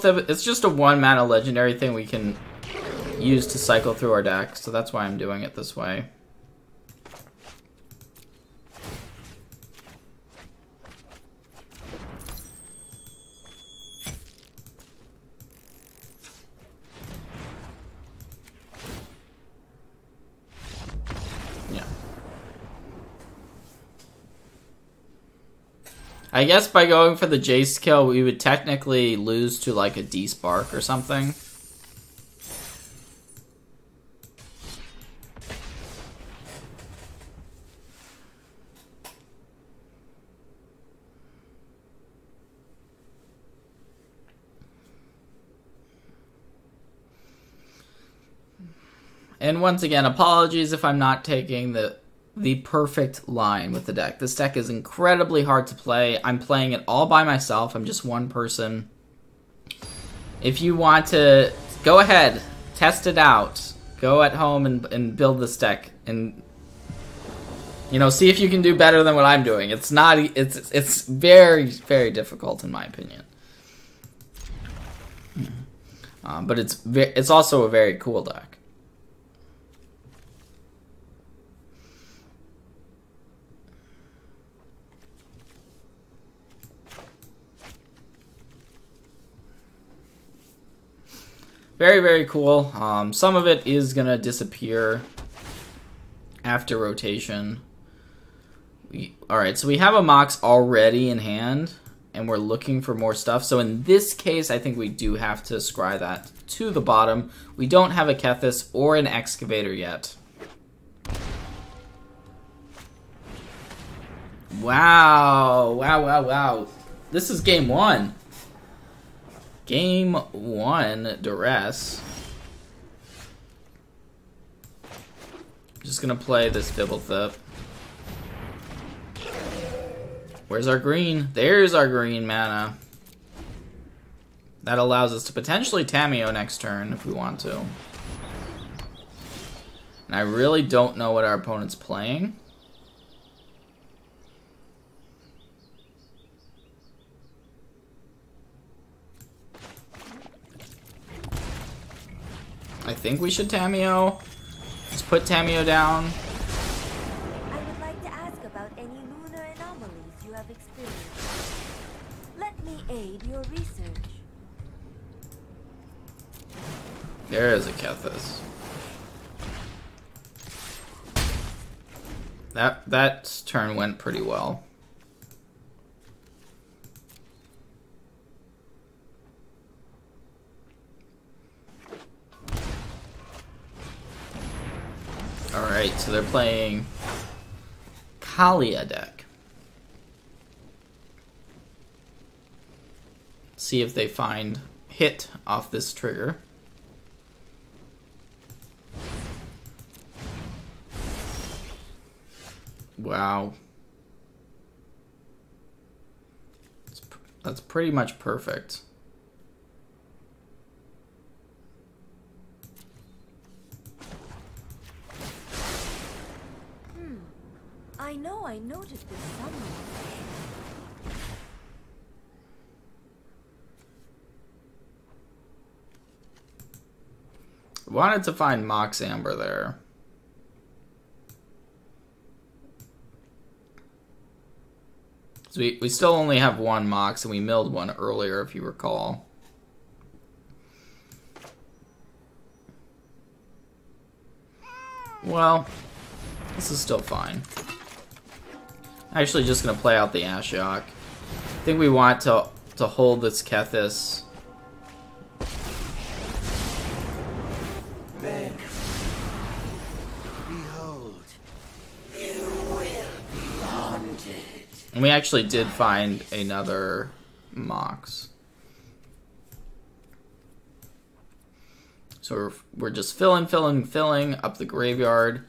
It's just a 1-mana legendary thing we can use to cycle through our deck, so that's why I'm doing it this way. I guess by going for the Jace kill, we would technically lose to like a D-Spark or something. And once again, apologies if I'm not taking the perfect line with the deck. This deck is incredibly hard to play. I'm playing it all by myself. I'm just one person. If you want to, go ahead, test it out. Go at home and build this deck. And, you know, see if you can do better than what I'm doing. It's not, it's very, very difficult in my opinion. But it's also a very cool deck. Very, very cool. Some of it is going to disappear after rotation. Alright, so we have a Mox already in hand, and we're looking for more stuff. So in this case, I think we do have to scry that to the bottom. We don't have a Kethis or an Excavator yet. Wow. Wow, wow, wow. This is game one. Game one, duress. Just gonna play this Fibblethip. Where's our green? There's our green mana. That allows us to potentially Tamiyo next turn if we want to. And I really don't know what our opponent's playing. I think we should Tamiyo. Let's put Tamiyo down.
I would like to ask about any lunar anomalies you have experienced. Let me aid your research.
There is a Kethis. That turn went pretty well. Alright, so they're playing Kalia deck. See if they find hit off this trigger. Wow. That's pretty much perfect.
I know I noticed this somewhere.
Wanted to find Mox Amber there. So we still only have one Mox, and we milled one earlier, if you recall. Well, this is still fine. Actually, just gonna play out the Ashiok. I think we want to hold this Kethis.
Beg. Behold, you will be haunted.
And we actually did find another Mox. So we're just filling up the graveyard.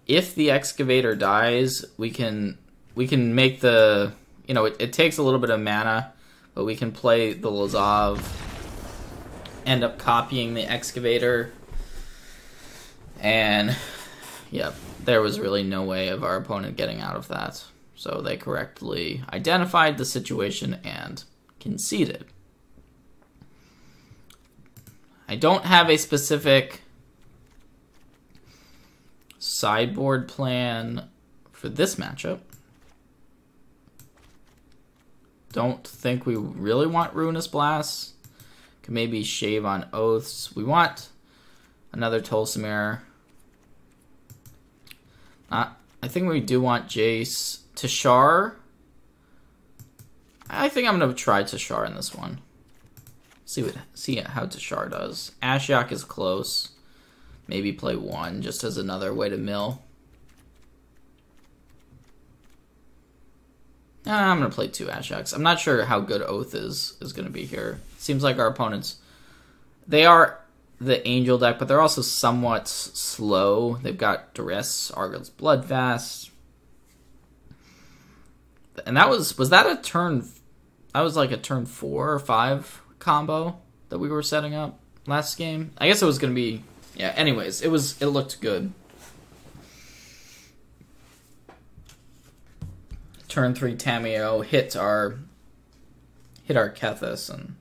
If the Excavator dies, we can make the, you know, it takes a little bit of mana, but we can play the Lazav, end up copying the Excavator, and yeah, there was really no way of our opponent getting out of that. So they correctly identified the situation and conceded. I don't have a specific sideboard plan for this matchup. Don't think we really want Ruinous Blast. Could maybe shave on Oaths. We want another Tolsimir. I think we do want Jace. Tashar. I think I'm gonna try Tashar in this one. See how Tashar does. Ashiok is close. Maybe play 1 just as another way to mill. I'm gonna play 2 Ashioks. I'm not sure how good Oath is gonna be here. Seems like our opponents, they are the Angel deck, but they're also somewhat slow. They've got Duress, Argyl's Bloodfast. And that was that a turn, that was like a turn 4 or 5 combo that we were setting up last game? I guess it was going to be, yeah, anyways, it looked good. Turn 3 Tamiyo hit our Kethis, and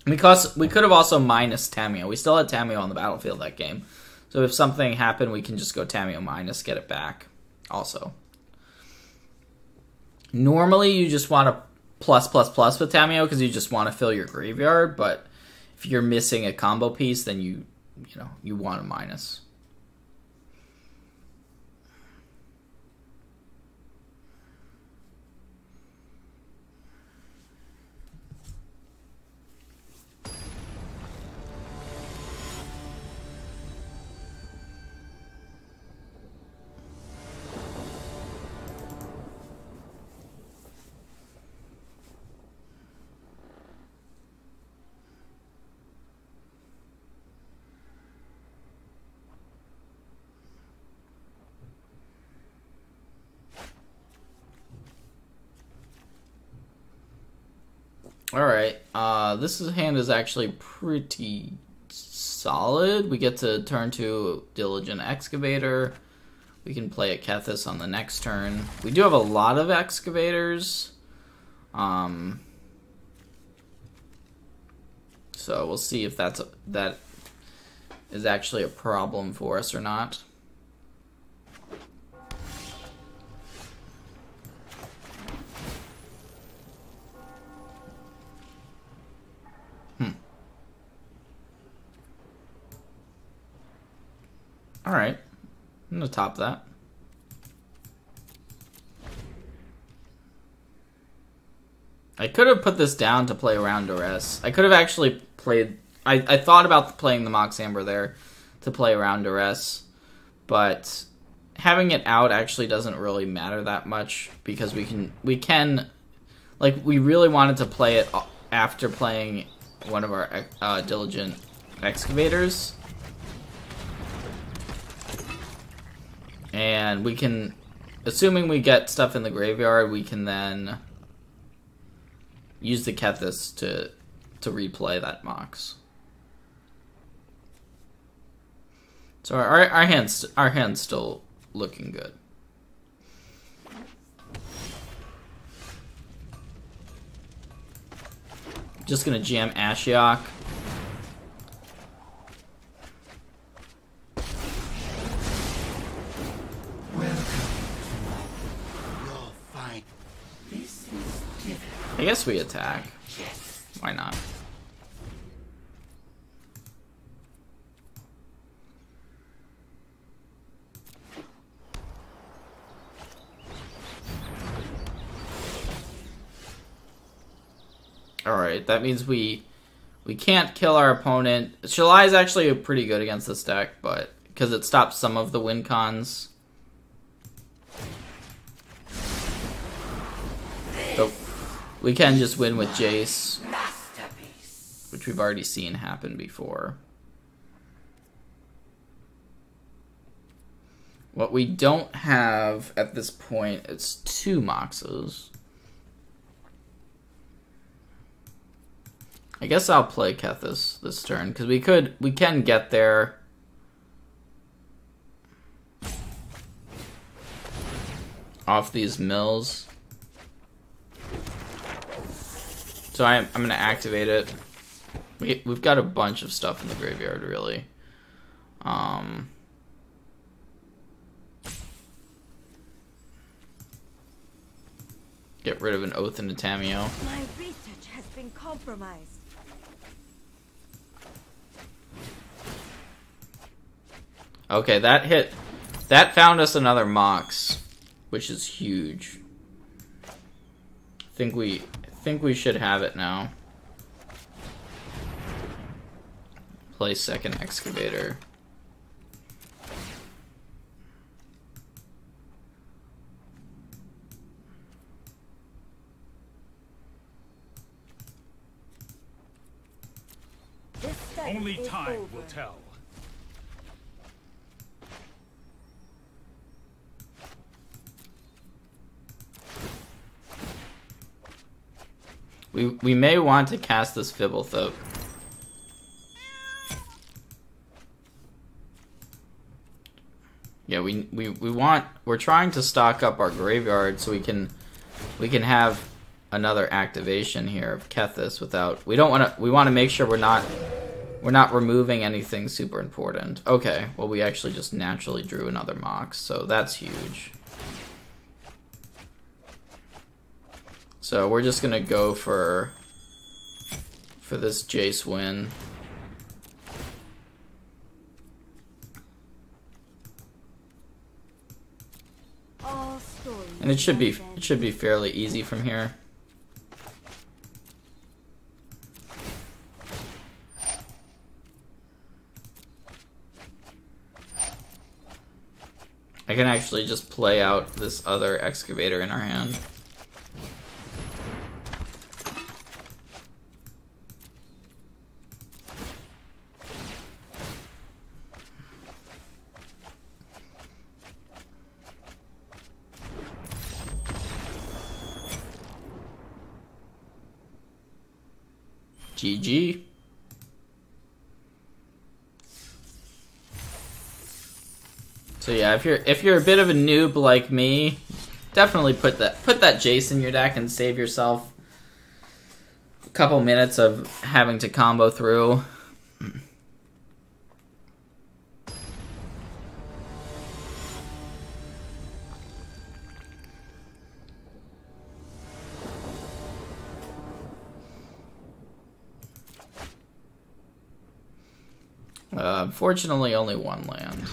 because we could have also minus Tamiyo. We still had Tamiyo on the battlefield that game. So if something happened, we can just go Tamiyo minus, get it back also. Normally, you just want to plus with Tamiyo because you just want to fill your graveyard, but if you're missing a combo piece, then you want a minus. Alright, this hand is actually pretty solid. We get to turn to Diligent Excavator. We can play a Kethis on the next turn. We do have a lot of Excavators. So we'll see if that is actually a problem for us or not. Alright, I'm going to top that. I could have put this down to play around Duress. I could have actually played... I thought about playing the Mox Amber there to play around Duress, but having it out actually doesn't really matter that much because we can like, we really wanted to play it after playing one of our Diligent Excavators. And we can, assuming we get stuff in the graveyard, we can then use the Kethis to replay that Mox. So our hand's still looking good. Just gonna jam Ashiok. I guess we attack. Why not? Alright, that means we can't kill our opponent. Shalai is actually pretty good against this deck, but because it stops some of the win cons. So we can just win with Jace, which we've already seen happen before. What we don't have at this point is 2 Moxes. I guess I'll play Kethis this turn, because we can get there. Off these mills. So I'm going to activate it. We've got a bunch of stuff in the graveyard, really. Get rid of an Oath and a Tamiyo.
My research has been compromised.
Okay, that hit That found us another Mox, which is huge. Think we should have it now. Play second Excavator.
Only time will tell.
We may want to cast this Fibblethorpe. Yeah, we're trying to stock up our graveyard so we can have another activation here of Kethis without we want to make sure we're not removing anything super important. Okay, well we actually just naturally drew another Mox, so that's huge. So we're just gonna go for this Jace win. And it should be fairly easy from here. I can actually just play out this other Excavator in our hand. GG. So yeah, if you're a bit of a noob like me, definitely put that Jace in your deck and save yourself a couple minutes of having to combo through. Unfortunately, only one land.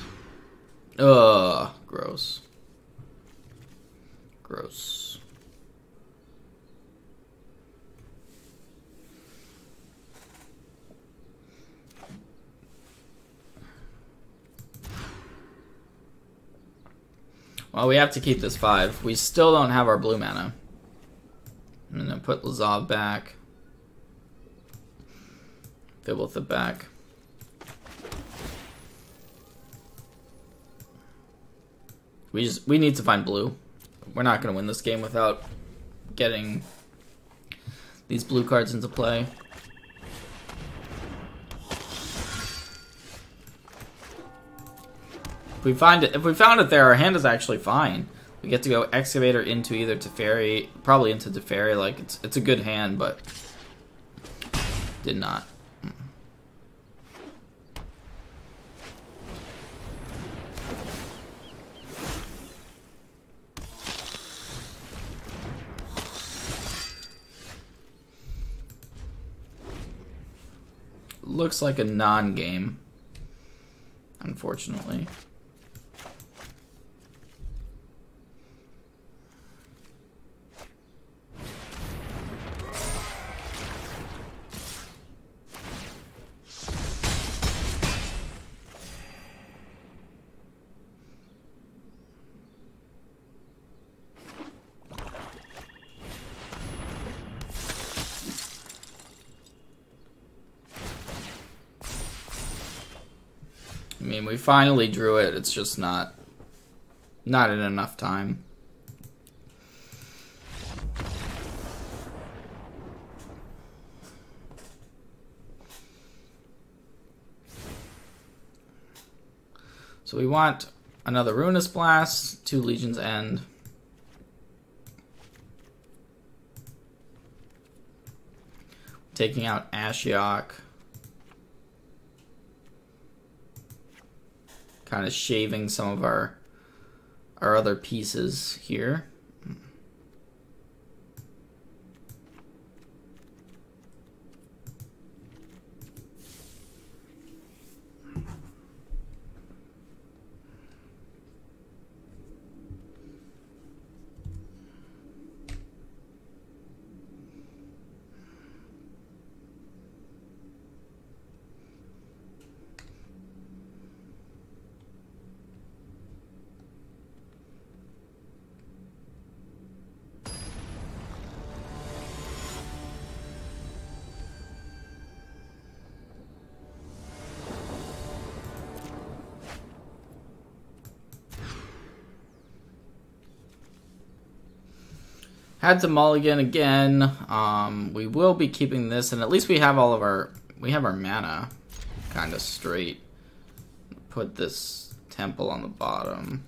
Ugh, gross. Gross. Well, we have to keep this 5. We still don't have our blue mana. I'm gonna put Lazav back. Fibblethorpe back. We need to find blue. We're not going to win this game without getting these blue cards into play. If we found it there, our hand is actually fine. We get to go Excavator into either Teferi, probably into Teferi. Like it's a good hand, but did not. Looks like a non-game, unfortunately. I mean, we finally drew it. It's just not in enough time. So we want another Ruinous Blast, 2 Legion's End. Taking out Ashiok. Kind of shaving some of our other pieces here. Had to mulligan again. We will be keeping this, and at least we have all of our mana kind of straight. Put this temple on the bottom.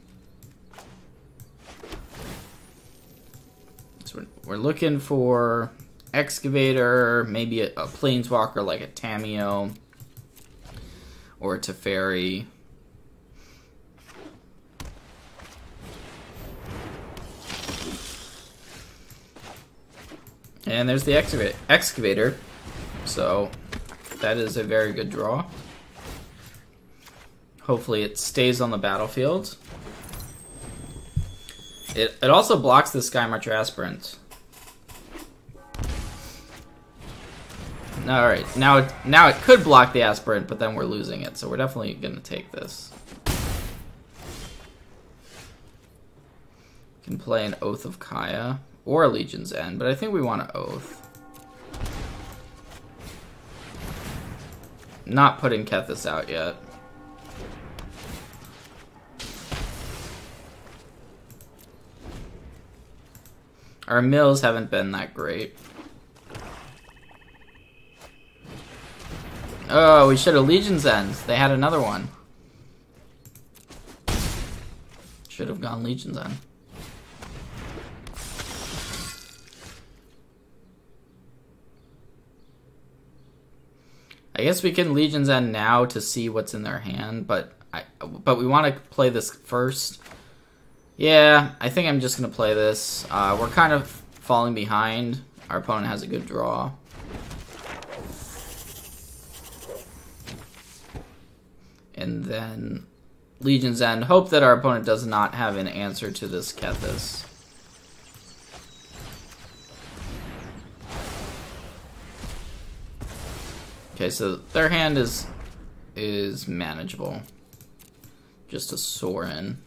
So we're looking for Excavator, maybe a Planeswalker like a Tameo or a Teferi. And there's the Excavator, so that is a very good draw. Hopefully it stays on the battlefield. It also blocks the Sky Marcher Aspirant. Alright, now it could block the Aspirant, but then we're losing it, so we're definitely going to take this. Can play an Oath of Kaya or a Legion's End, but I think we want an Oath. Not putting Kethis out yet. Our mills haven't been that great. Oh, we should have Legion's End. They had another one. Should have gone Legion's End. I guess we can Legion's End now to see what's in their hand, but we want to play this first. Yeah, I think I'm just going to play this. We're kind of falling behind. Our opponent has a good draw. And then Legion's End. Hope that our opponent does not have an answer to this Kethis. Okay, so their hand is manageable. Just a Sorin.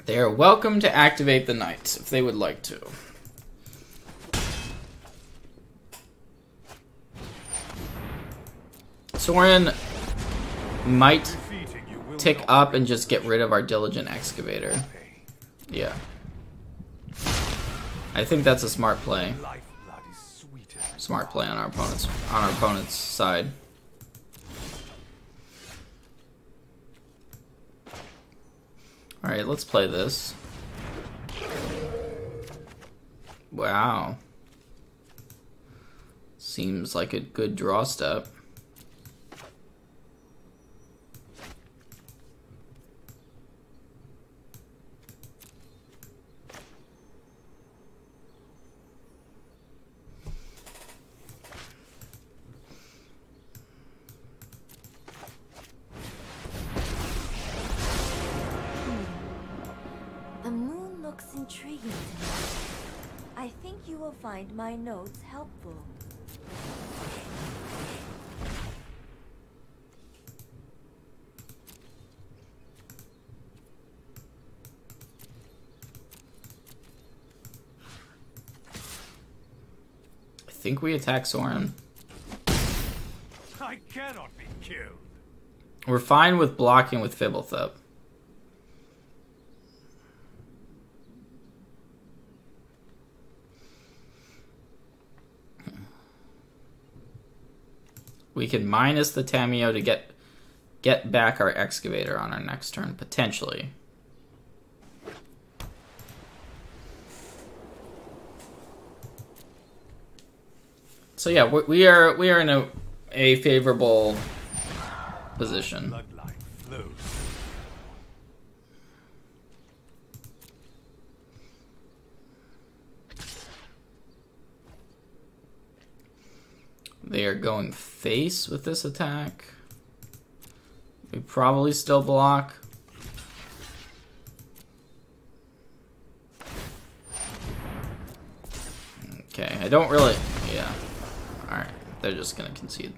They are welcome to activate the Knights if they would like to. Sorin might tick up and just get rid of our Diligent Excavator. Yeah. I think that's a smart play. Smart play on our opponent's side. Alright, let's play this. Wow. Seems like a good draw step.
Intriguing to me. I think you will find my notes helpful.
I think we attack Sorin.
I cannot be killed.
We're fine with blocking with Fibblethep. We can minus the Tameo to get back our Excavator on our next turn, potentially. So yeah, we are in a favorable position.
Bloodline flows.
They are going face with this attack. We probably still block. Okay, I don't really... Yeah. Alright, they're just gonna concede.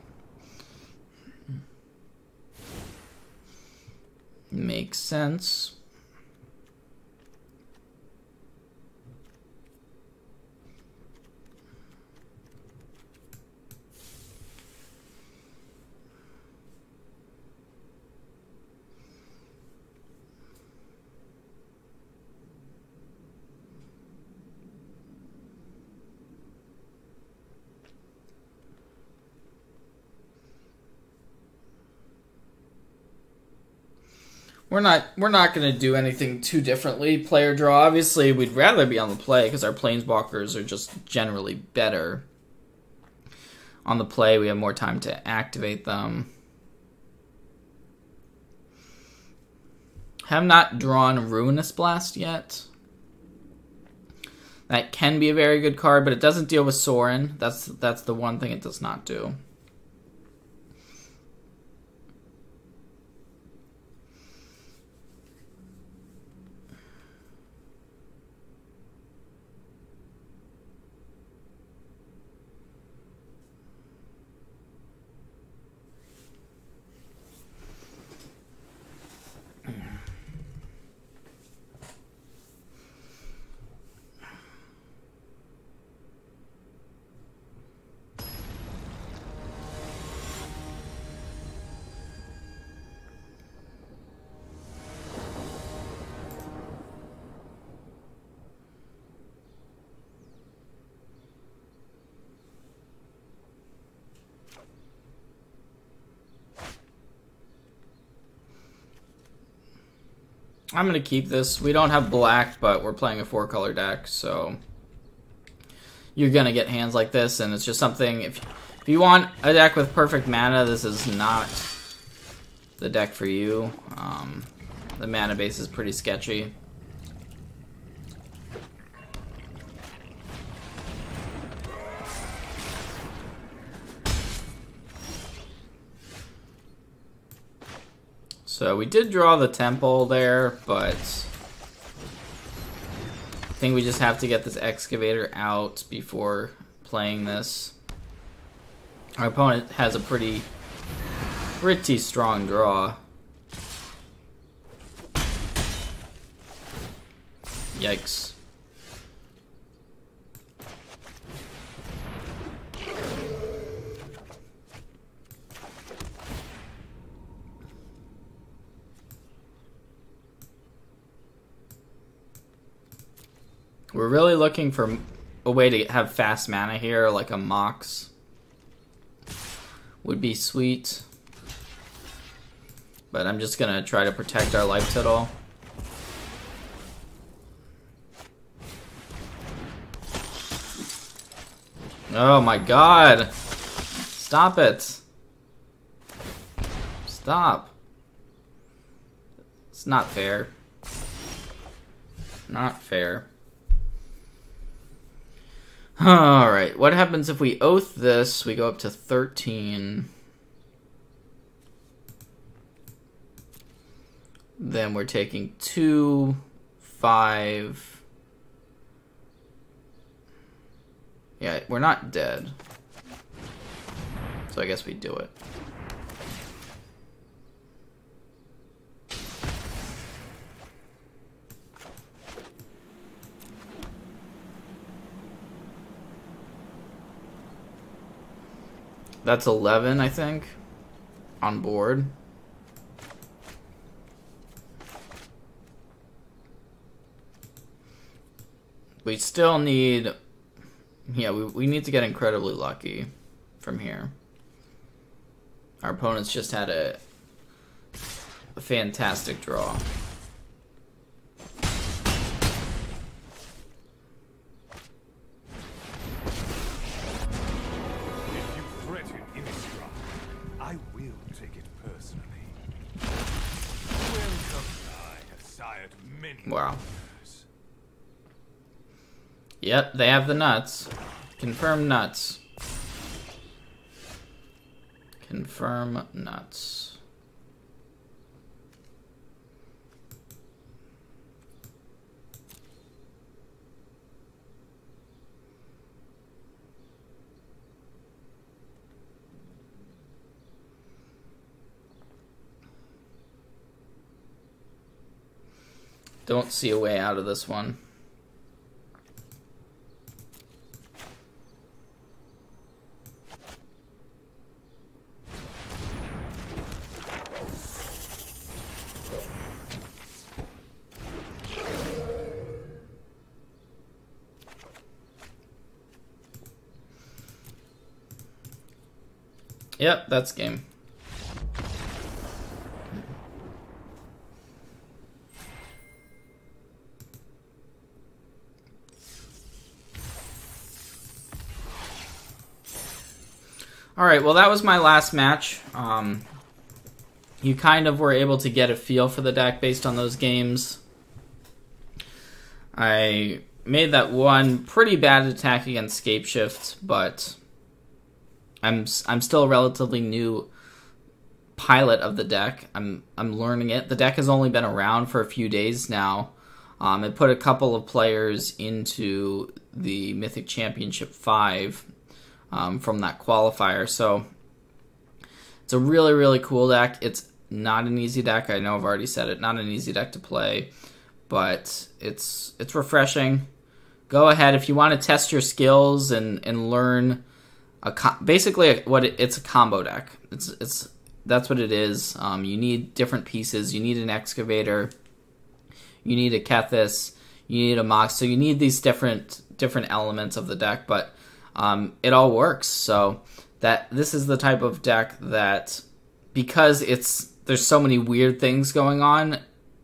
Makes sense. We're not going to do anything too differently. Player draw. Obviously, we'd rather be on the play because our planeswalkers are just generally better. On the play, we have more time to activate them. Have not drawn Ruinous Blast yet. That can be a very good card, but it doesn't deal with Sorin. That's the one thing it does not do. I'm going to keep this. We don't have black, but we're playing a 4-color deck, so you're going to get hands like this, and it's just something, if you want a deck with perfect mana, this is not the deck for you. The mana base is pretty sketchy. So we did draw the temple there, but I think we just have to get this excavator out before playing this. Our opponent has a pretty strong draw. Yikes. We're really looking for a way to have fast mana here, like a Mox would be sweet. But I'm just gonna try to protect our life total. Oh my god! Stop it! Stop! It's not fair. Not fair. Alright, what happens if we oath this? We go up to 13. Then we're taking 2, 5. Yeah, we're not dead. So I guess we do it. That's 11, I think, on board. We still need... Yeah, we need to get incredibly lucky from here. Our opponents just had a fantastic draw. Wow. Yep, they have the nuts. Confirm nuts. Confirm nuts. Don't see a way out of this one. Yep, that's game. Alright, well that was my last match. You kind of were able to get a feel for the deck based on those games. I made that one pretty bad attack against Scapeshift, but I'm still a relatively new pilot of the deck. I'm learning it. The deck has only been around for a few days now. I put a couple of players into the Mythic Championship 5 from that qualifier, so it's a really, really cool deck. It's not an easy deck. I know I've already said it. Not an easy deck to play, but it's refreshing. Go ahead if you want to test your skills and learn basically it's a combo deck. That's what it is. You need different pieces. You need an Excavator. You need a Kethis. You need a Mox. So you need these different elements of the deck, but it all works. So this is the type of deck that, because there's so many weird things going on,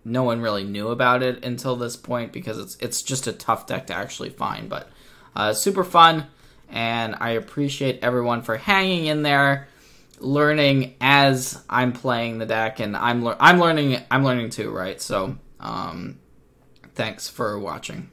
no one really knew about it until this point, because it's just a tough deck to actually find. But super fun, and I appreciate everyone for hanging in there, learning as I'm playing the deck, and I'm learning too, right? So thanks for watching.